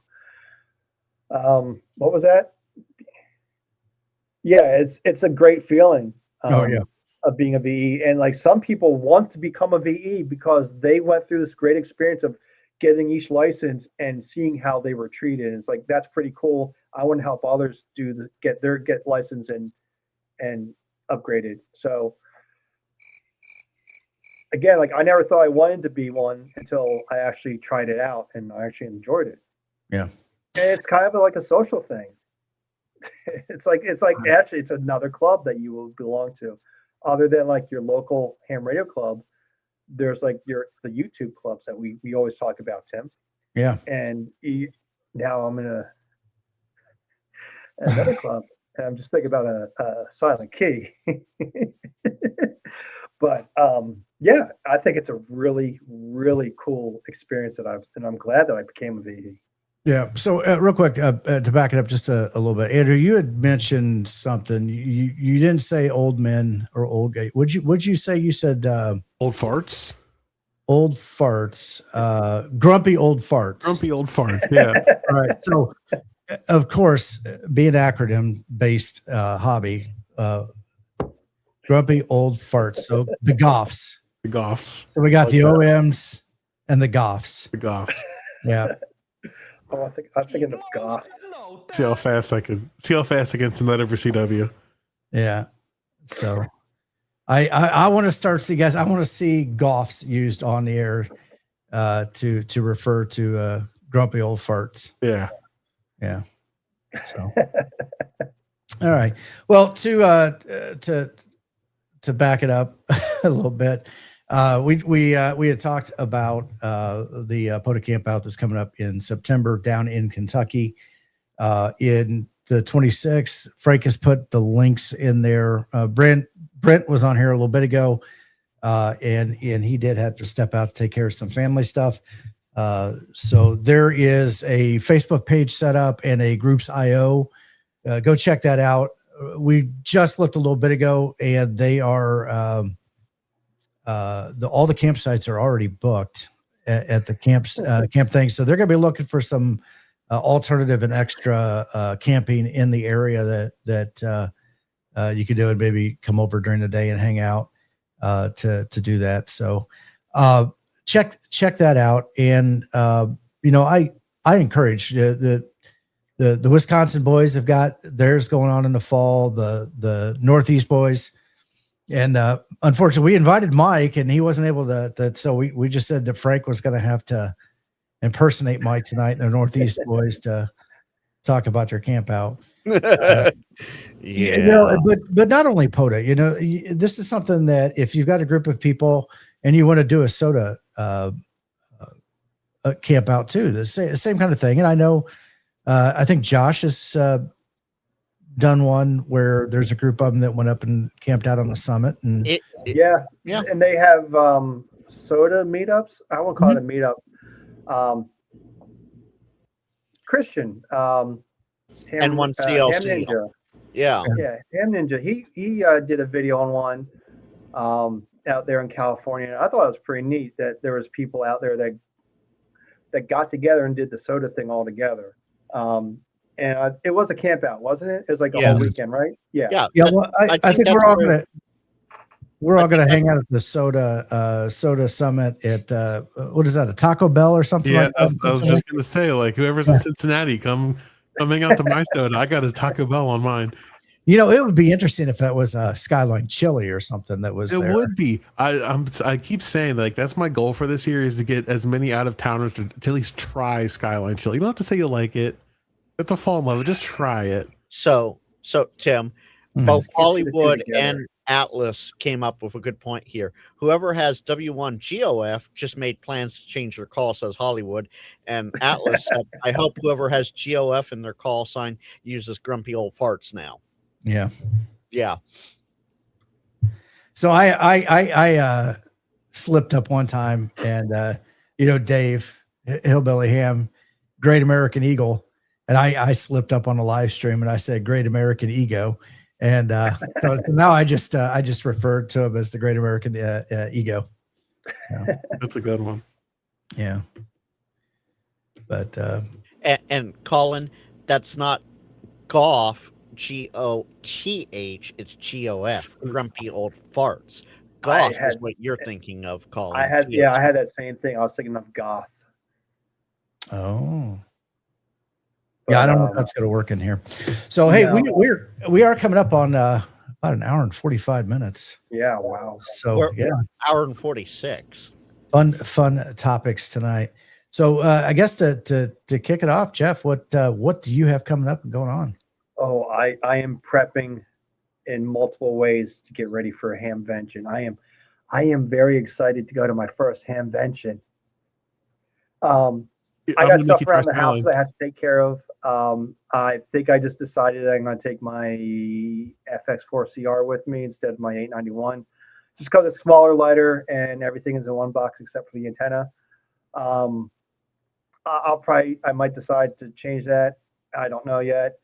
What was that? Yeah, it's a great feeling. Of being a VE. And like some people want to become a VE because they went through this great experience of getting each license and seeing how they were treated. It's like, that's pretty cool. I want to help others get license and upgraded. So again, like I never thought I wanted to be one until I actually tried it out and I actually enjoyed it. Yeah. And it's kind of like a social thing. It's like actually it's another club that you will belong to. Other than like your local ham radio club, there's like the YouTube clubs that we always talk about, Tim. Yeah. And now I'm in another club, and I'm just thinking about a silent key. But yeah, I think it's a really, really cool experience and I'm glad that I became a VE. Yeah. So real quick, to back it up just a little bit, Andrew, you had mentioned something. You didn't say old men or old gay. What'd you say? You said old farts. Old farts. Grumpy old farts. Grumpy old farts. Yeah. All right. So, of course, being acronym based hobby, grumpy old farts. So the goffs. The goffs. So we got the OMs and the goffs. The goffs. Yeah. Oh, I'm thinking of goth. See how fast I can send that over CW. Yeah. So I want to start see guys. I want to see goffs used on the air to refer to grumpy old farts. Yeah. Yeah. So all right. Well, to back it up a little bit. We had talked about the POTA Campout that's coming up in September down in Kentucky. In the 26th, Frank has put the links in there. Brent was on here a little bit ago, and he did have to step out to take care of some family stuff. So there is a Facebook page set up and a groups IO. Go check that out. We just looked a little bit ago, and they are. All the campsites are already booked at the camp thing. So they're going to be looking for some alternative and extra camping in the area that you could do and maybe come over during the day and hang out to do that. So check that out. And, I encourage the Wisconsin boys have got theirs going on in the fall, the Northeast boys. And unfortunately, we invited Mike, and he wasn't able to. So we just said that Frank was going to have to impersonate Mike tonight in the Northeast boys to talk about their camp out. Yeah, but not only POTA. This is something that if you've got a group of people and you want to do a SOTA camp out too, the same kind of thing. And I know, I think Josh has done one where there's a group of them that went up and camped out on the summit, and yeah, and they have SOTA meetups. I won't call it a meetup. Christian, and one CLC. Ham Ninja. Yeah, Ham Ninja. He did a video on one out there in California. I thought it was pretty neat that there was people out there that got together and did the SOTA thing all together. And it was a camp out, wasn't it? It was like a whole weekend, right? Yeah. Well, I think we're all gonna hang out at the SOTA summit at what is that, a Taco Bell or something? Yeah, like that? I was just gonna say, like, whoever's in Cincinnati, come hang out to my SOTA. I got his Taco Bell on mine. It would be interesting if that was a Skyline Chili or something that was there. It would be. I keep saying, like, that's my goal for this year is to get as many out of towners to at least try Skyline Chili. You don't have to say you like it. You have to fall in love with it. Just try it. So Tim, Both Can't see the two Hollywood together. and Atlas came up with a good point here. Whoever has W1 GOF just made plans to change their call, says Hollywood. And Atlas said, I hope whoever has GOF in their call sign uses grumpy old farts now. Yeah. Yeah. So I slipped up one time, and Dave Hillbilly Ham, Great American Eagle, and I slipped up on a live stream and I said Great American Ego, and so now I just referred to him as the Great American Ego. That's a good one. Yeah, but and Colin, that's not golf. GOTH, it's GOF, grumpy old farts. Goth is what you're thinking of, Colin. I had that same thing. I was thinking of goth. Oh, But, yeah, I don't know if that's going to work in here. So hey, no. we are coming up on about an hour and 45 minutes. Yeah, wow. So we're yeah, hour and 46. Fun topics tonight. So I guess to kick it off, Jeff, what do you have coming up and going on? Oh, I am prepping in multiple ways to get ready for a hamvention. I am very excited to go to my first hamvention. I got stuff around the house that I have to take care of. I think I just decided that I'm going to take my FX4 CR with me instead of my 891, just because it's smaller, lighter, and everything is in one box except for the antenna. I might decide to change that. I don't know yet.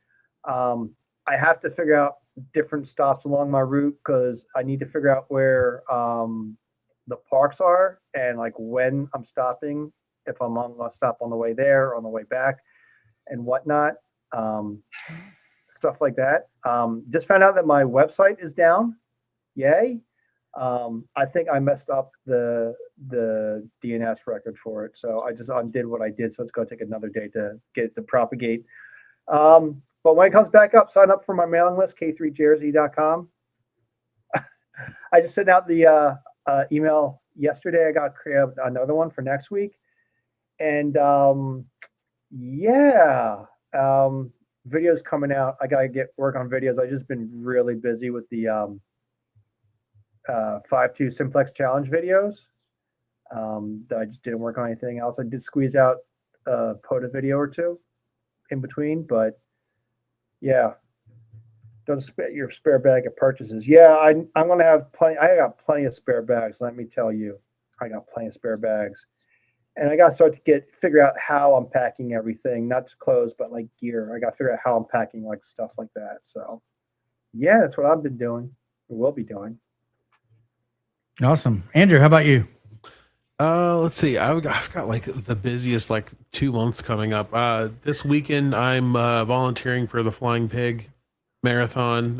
I have to figure out different stops along my route because I need to figure out where the parks are and like when I'm stopping, if I'm on a stop on the way there, on the way back, and whatnot. Stuff like that. Just found out that my website is down. Yay. I think I messed up the DNS record for it. So I just undid what I did. So it's going to take another day to get it to propagate. But when it comes back up, sign up for my mailing list, k3jersey.com. I just sent out the email yesterday. I got to create another one for next week. And videos coming out. I got to get work on videos. I've just been really busy with the 5.2 Simplex Challenge videos. That I just didn't work on anything else. I did squeeze out a POTA video or two in between, but yeah, don't spend your spare bag of purchases. Yeah, I'm going to have plenty. I got plenty of spare bags. Let me tell you, I got plenty of spare bags. And I got to start to figure out how I'm packing everything, not just clothes, but like gear. I got to figure out how I'm packing like stuff like that. So yeah, that's what I've been doing or will be doing. Awesome. Andrew, how about you? Let's see. I've got like the busiest 2 months coming up. This weekend I'm volunteering for the Flying Pig Marathon.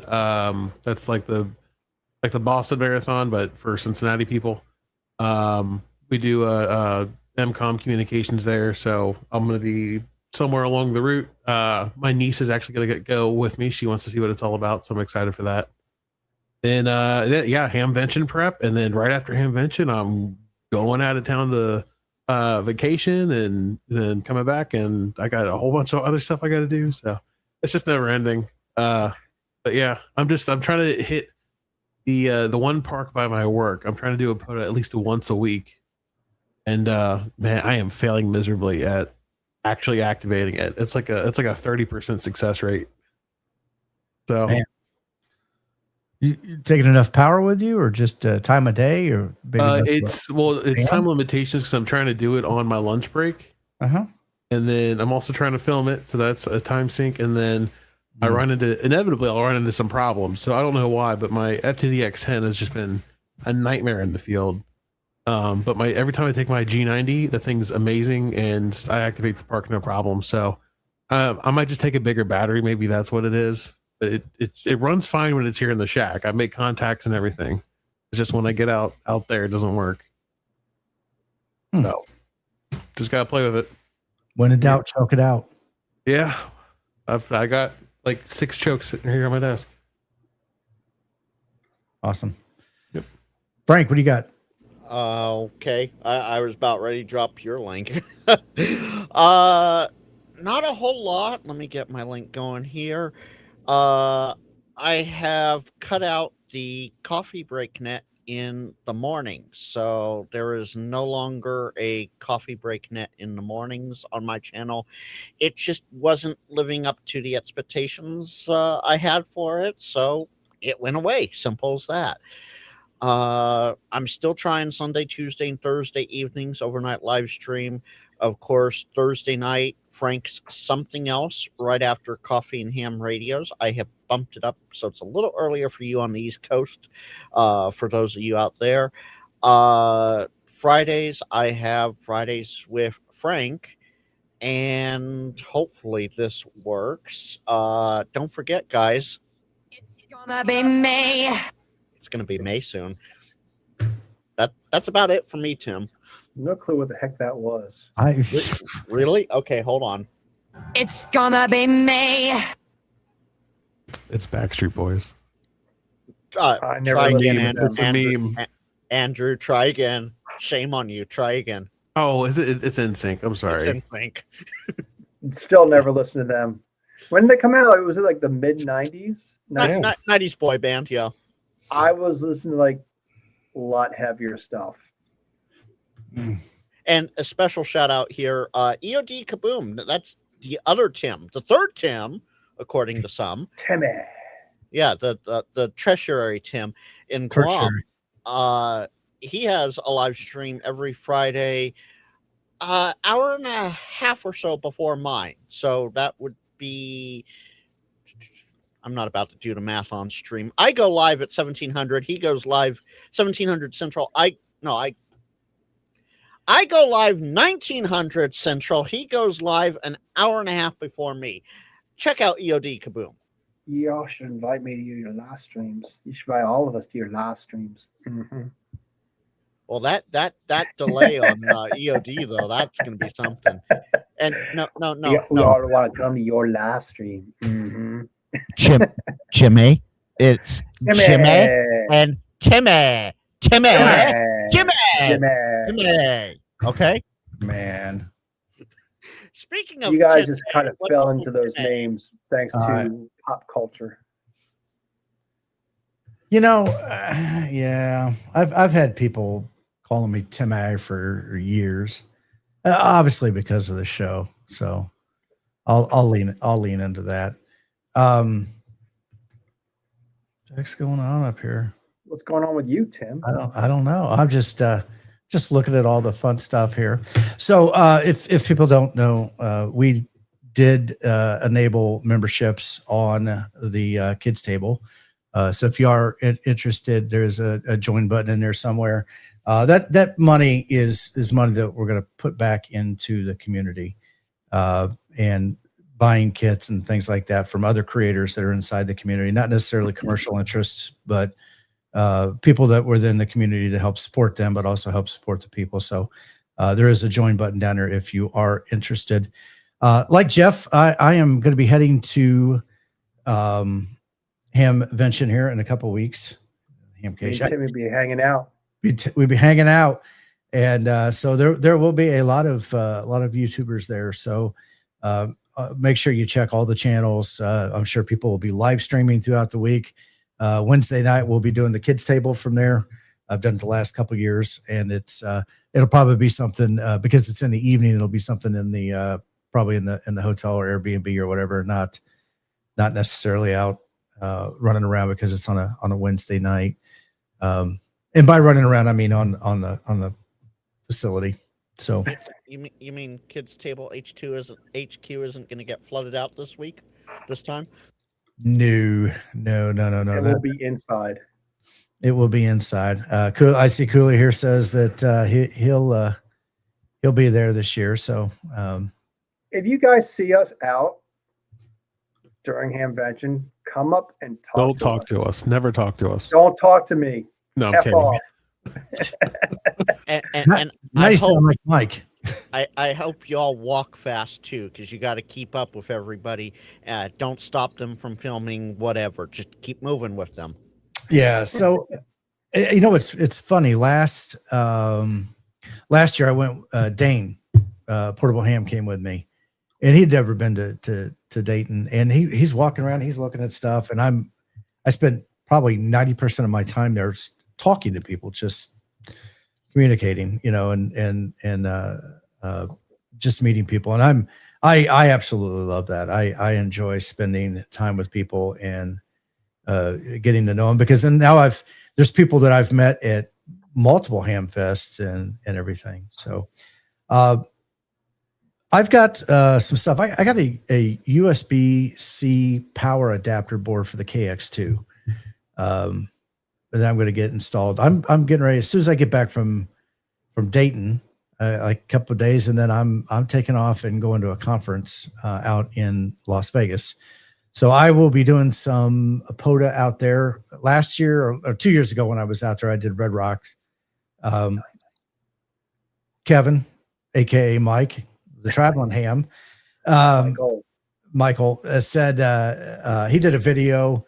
That's like the Boston Marathon, but for Cincinnati people. We do MCOM communications there, so I'm going to be somewhere along the route. My niece is actually going to go with me. She wants to see what it's all about, so I'm excited for that. And hamvention prep, and then right after hamvention, I'm going out of town to vacation, and then coming back, and I got a whole bunch of other stuff I got to do. So it's just never ending. But yeah, I'm trying to hit the one park by my work. I'm trying to do a POTA at least once a week, and man, I am failing miserably at actually activating it. It's like a 30% success rate. So. Man. You taking enough power with you, or just time of day, or it's time limitations because I'm trying to do it on my lunch break. And then I'm also trying to film it, so that's a time sink. And then I'll run into some problems. So I don't know why, but my FTDX10 has just been a nightmare in the field. But every time I take my G90, the thing's amazing, and I activate the park no problem. So I might just take a bigger battery. Maybe that's what it is. But it runs fine when it's here in the shack. I make contacts and everything. It's just when I get out there, it doesn't work. No, just gotta play with it. When in doubt, choke it out. Yeah, I got like 6 chokes sitting here on my desk. Awesome. Yep. Frank, what do you got? Okay, I was about ready to drop your link. Not a whole lot. Let me get my link going here. I have cut out the coffee break net in the morning, so there is no longer a coffee break net in the mornings on my channel. It just wasn't living up to the expectations I had for it, so it went away. Simple as that. I'm still trying Sunday, Tuesday, and Thursday evenings overnight live stream. Of course, Thursday night, Frank's Something Else right after Coffee and Ham Radios. I have bumped it up so it's a little earlier for you on the East Coast, for those of you out there. Fridays, I have Fridays with Frank, and hopefully this works. Don't forget, guys. It's gonna be May. It's going to be May soon. That's about it for me, Tim. No clue what the heck that was. Really? Okay, hold on. It's gonna be May. It's Backstreet Boys. I never Try listened again, to them. It's a meme. Andrew, try again. Shame on you. Try again. Oh, is it? It's in sync. I'm sorry. It's in sync. Still never listened to them. When did they come out? Was it like the mid 90s? 90s boy band, yeah. I was listening to like a lot heavier stuff. And a special shout out here, EOD Kaboom. That's the other Tim, the third Tim, according to some. Timmy. Yeah, the treasury Tim in Guam. He has a live stream every Friday, hour and a half or so before mine. So that would be, I'm not about to do the math on stream. I go live at 1700. He goes live 1700 Central. I go live 1900 Central. He goes live an hour and a half before me. Check out EOD Kaboom. Y'all should invite me to your live streams. You should invite all of us to your live streams. Mm-hmm. Well, that delay on EOD though, that's going to be something. And no. We all want to come to your live stream. Mm-hmm. Jimmy, it's Jimmy and Timmy. Okay, Man. Speaking of, You guys Timmy, just kind of what fell about into those Timmy? names thanks to pop culture. You know, yeah, I've had people calling me Tim A for years, obviously because of the show. So I'll lean into that. What's going on up here? What's going on with you, Tim? I don't know. I'm just looking at all the fun stuff here. So if people don't know, we did enable memberships on the kids table. So if you are interested, there's a join button in there somewhere. That money is money that we're going to put back into the community, and buying kits and things like that from other creators that are inside the community, not necessarily commercial interests, but people that were in the community to help support them, but also help support the people. So there is a join button down there if you are interested. Like Jeff, I am going to be heading to Hamvention here in a couple of weeks. Hamcation. Tim would be hanging out. We'd be hanging out, and so there will be a lot of YouTubers there. So make sure you check all the channels. I'm sure people will be live streaming throughout the week. Wednesday night we'll be doing the kids table from there. I've done it the last couple of years, and it'll probably be something because it's in the evening. It'll be something in the probably in the hotel or Airbnb or whatever. Not necessarily out running around because it's on a Wednesday night. And by running around, I mean on the facility. So you mean kids table HQ isn't going to get flooded out this time? No. It will be inside. It will be inside. Cool. I see Cooley here says that he'll be there this year. So if you guys see us out during Hamvention, come up and talk. Don't talk to us. Never talk to us. Don't talk to me. No, I'm F kidding. off. And now you sound like Mike. I hope y'all walk fast too, because you got to keep up with everybody. Don't stop them from filming whatever. Just keep moving with them. Yeah. So you know it's funny. Last year I went. Dane Portable Ham came with me, and he'd never been to Dayton, and he's walking around, he's looking at stuff, and I spent probably 90% of my time there talking to people, just communicating, and just meeting people. And I absolutely love that. I enjoy spending time with people and getting to know them, because then now there's people that I've met at multiple ham fests and everything. So I've got some stuff. I got a USB-C power adapter board for the KX2 that I'm going to get installed. I'm getting ready as soon as I get back from Dayton, like a couple of days, and then I'm taking off and going to a conference out in Las Vegas. So I will be doing some POTA out there. Last year or 2 years ago when I was out there, I did Red Rocks. Kevin, aka Mike, the traveling ham, Michael said he did a video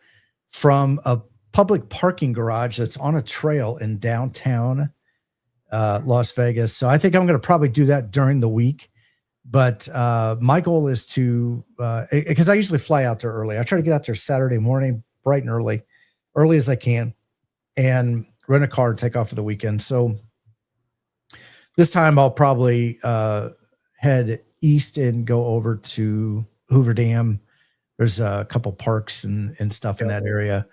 from a public parking garage that's on a trail in downtown Las Vegas. So I think I'm going to probably do that during the week. But my goal is to, because I usually fly out there early. I try to get out there Saturday morning, bright and early as I can, and rent a car and take off for the weekend. So this time I'll probably head east and go over to Hoover Dam. There's a couple parks and stuff in that area,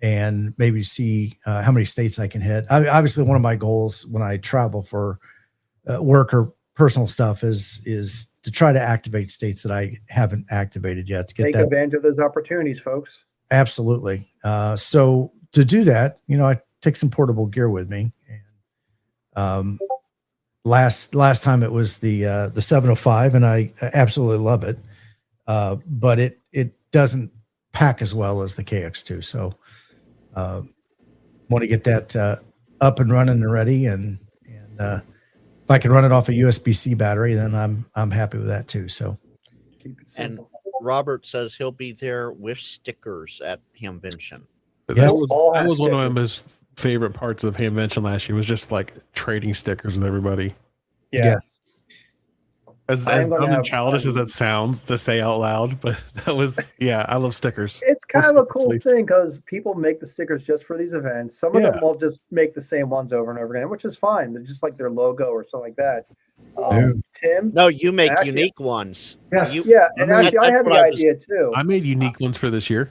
and maybe see how many states I can hit. Obviously, one of my goals when I travel for work or personal stuff is to try to activate states that I haven't activated yet, to get Take advantage of those opportunities, folks. Absolutely. So to do that, I take some portable gear with me. And last time it was the 705, and I absolutely love it. But it doesn't pack as well as the KX2. So want to get that up and running and ready, and if I can run it off a USB-C battery, then I'm happy with that too. So Keep it And simple. Robert says he'll be there with stickers at Hamvention. Yes. That was one of my most favorite parts of Hamvention last year, was just like trading stickers with everybody. Yeah. As I am gonna dumb and have childish fun. as that sounds to say out loud, but that was, I love stickers. It's kind of a cool Please. thing because people make the stickers just for these events. Some of them Yeah. will just make the same ones over and over again, which is fine. They're just like their logo or something like that. Tim? No, you make Actually- unique ones. Yes. You- Yeah, and I mean, actually, I that's had the what I was- idea too. I made unique ones for this year.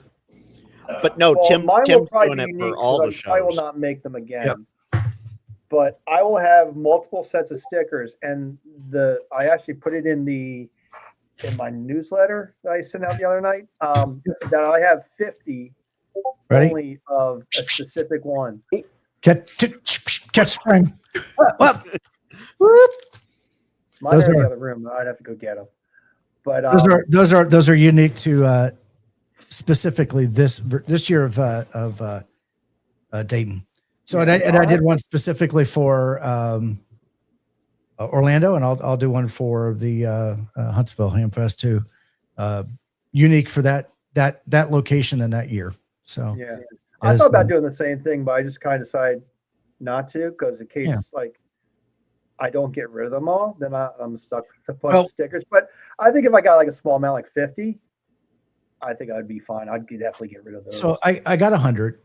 but no, Well, Tim's mine will probably doing be it for unique all the because I will shows. not make them again. But I will have multiple sets of stickers, and I actually put it in my newsletter that I sent out the other night. That I have 50 Ready? only of a specific one. Catch spring. Up. Mine Those are in the are- other room. I'd have to go get them. But Those are unique to specifically this year of Dayton. So and I did one specifically for Orlando, and I'll do one for the Huntsville Hamfest too. Unique for that location and that year. So yeah, I as, thought about doing the same thing, but I just kind of decided not to, because in case like I don't get rid of them all, then I'm stuck with a bunch of stickers. But I think if I got like a small amount, like 50, I think I'd be fine. I'd definitely get rid of those. So I got 100.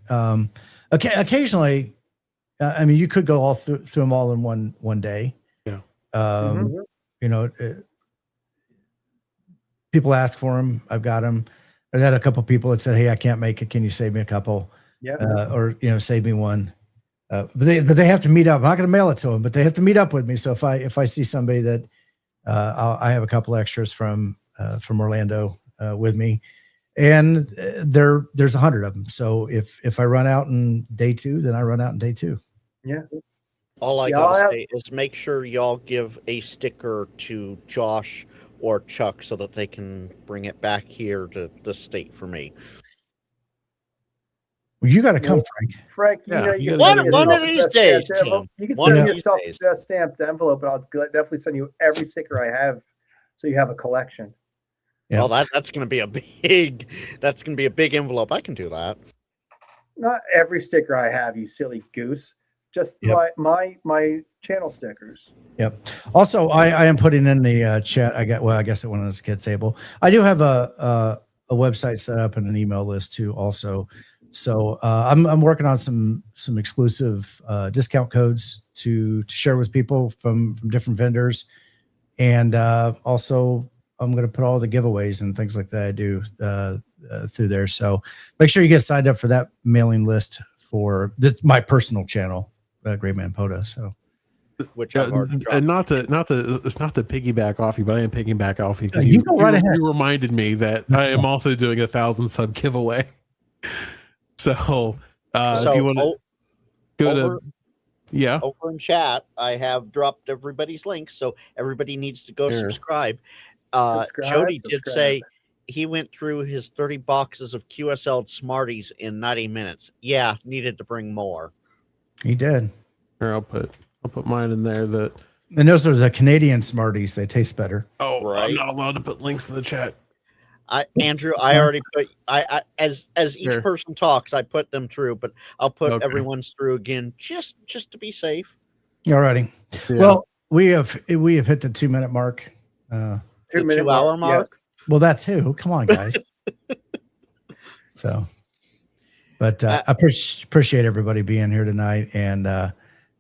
Occasionally, I mean, you could go all through them all in one day. Yeah. People ask for them. I've got them. I've had a couple people that said, "Hey, I can't make it. Can you save me a couple?" Yeah. Or save me one. But they have to meet up. I'm not going to mail it to them, but they have to meet up with me. So if I see somebody that I have a couple extras from Orlando with me, and there's 100 of them. So if I run out in day 2, then I run out in day 2. Yeah. All I Yeah, gotta say is make sure y'all give a sticker to Josh or Chuck so that they can bring it back here to the state for me. Well, you got to come, Frank. Frank, Yeah, you you can gotta send One me of a these self-stamped days, envelope. Tim. You can One send of me a these days. self-stamped envelope, and I'll definitely send you every sticker I have, so you have a collection. Yeah. Well, that's gonna be a big envelope. I can do that. Not every sticker I have, you silly goose. Just Yep. my channel stickers. Yep. Also, I am putting in the chat. I guess it went on this kid table. I do have a website set up and an email list too, also. So I'm working on some exclusive discount codes to share with people from different vendors, and also I'm going to put all the giveaways and things like that I do through there. So make sure you get signed up for that mailing list for my personal channel, Great Man POTA. So. Which I've already dropped. And it's not to piggyback off you, but I am piggybacking off you because You go right ahead. you reminded me that I am also doing 1,000 sub giveaway. So if you want to go to over in chat, I have dropped everybody's links, so everybody needs to go subscribe. Jody did say he went through his 30 boxes of QSL Smarties in 90 minutes. Yeah, needed to bring more. He did. Here, I'll put mine in there. And those are the Canadian Smarties. They taste better. Oh, right. I'm not allowed to put links in the chat. Andrew, I already put. I as each person talks, I put them through, but I'll put everyone's through again just to be safe. Alrighty. Yeah. Well, we have hit the 2-minute mark. The 2-hour mark. Yeah. Well, that's who. Come on, guys. So, but I appreciate everybody being here tonight, and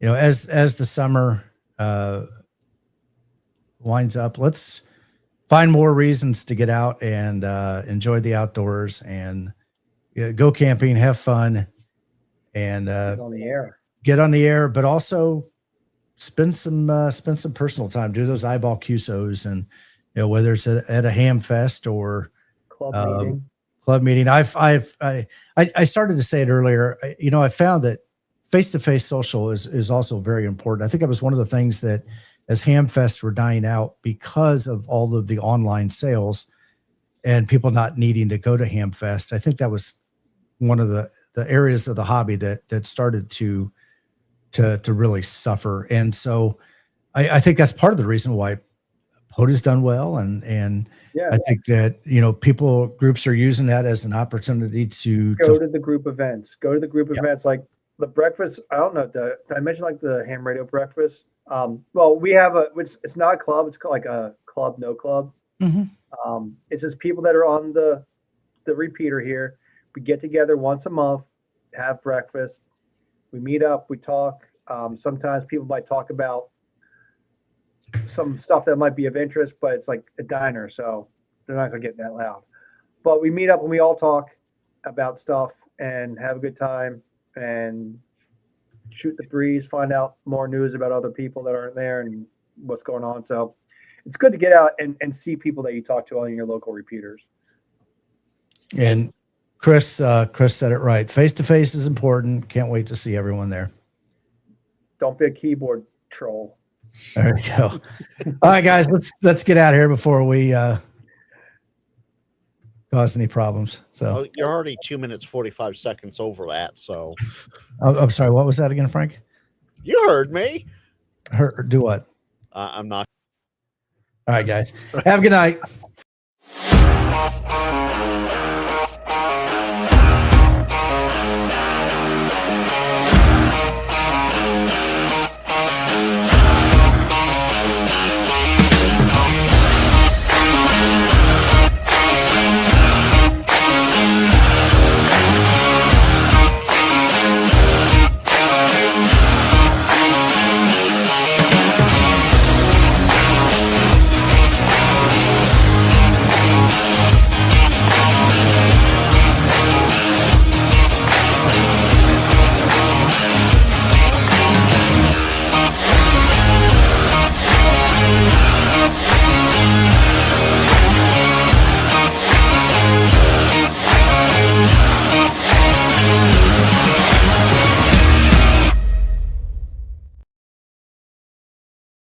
as the summer winds up, let's find more reasons to get out and enjoy the outdoors and go camping, have fun, and get on the air, but also spend some personal time. Do those eyeball QSOs, and whether it's at a ham fest or club meeting. I started to say it earlier. I found that face-to-face social is also very important. I think it was one of the things that, as ham fests were dying out because of all of the online sales and people not needing to go to ham fest, I think that was one of the areas of the hobby that started to really suffer. And so I think that's part of the reason why POTA's done well. And I think that, groups are using that as an opportunity to go to the group events, events like the breakfast. I don't know. Did I mention like the ham radio breakfast? Well, we have it's not a club. It's called like a club, no club. Mm-hmm. It's just people that are on the repeater here. We get together once a month, have breakfast. We meet up, we talk. Sometimes people might talk about some stuff that might be of interest, but it's like a diner, so they're not going to get that loud. But we meet up and we all talk about stuff and have a good time and shoot the breeze, find out more news about other people that aren't there and what's going on. So it's good to get out and see people that you talk to on your local repeaters. And Chris said it right. Face-to-face is important. Can't wait to see everyone there. Don't be a keyboard troll. There we go. All right, guys, let's get out of here before we cause any problems. So you're already 2 minutes 45 seconds over that. So I'm sorry. What was that again, Frank? You heard me. Do what? I'm not. All right, guys. Have a good night.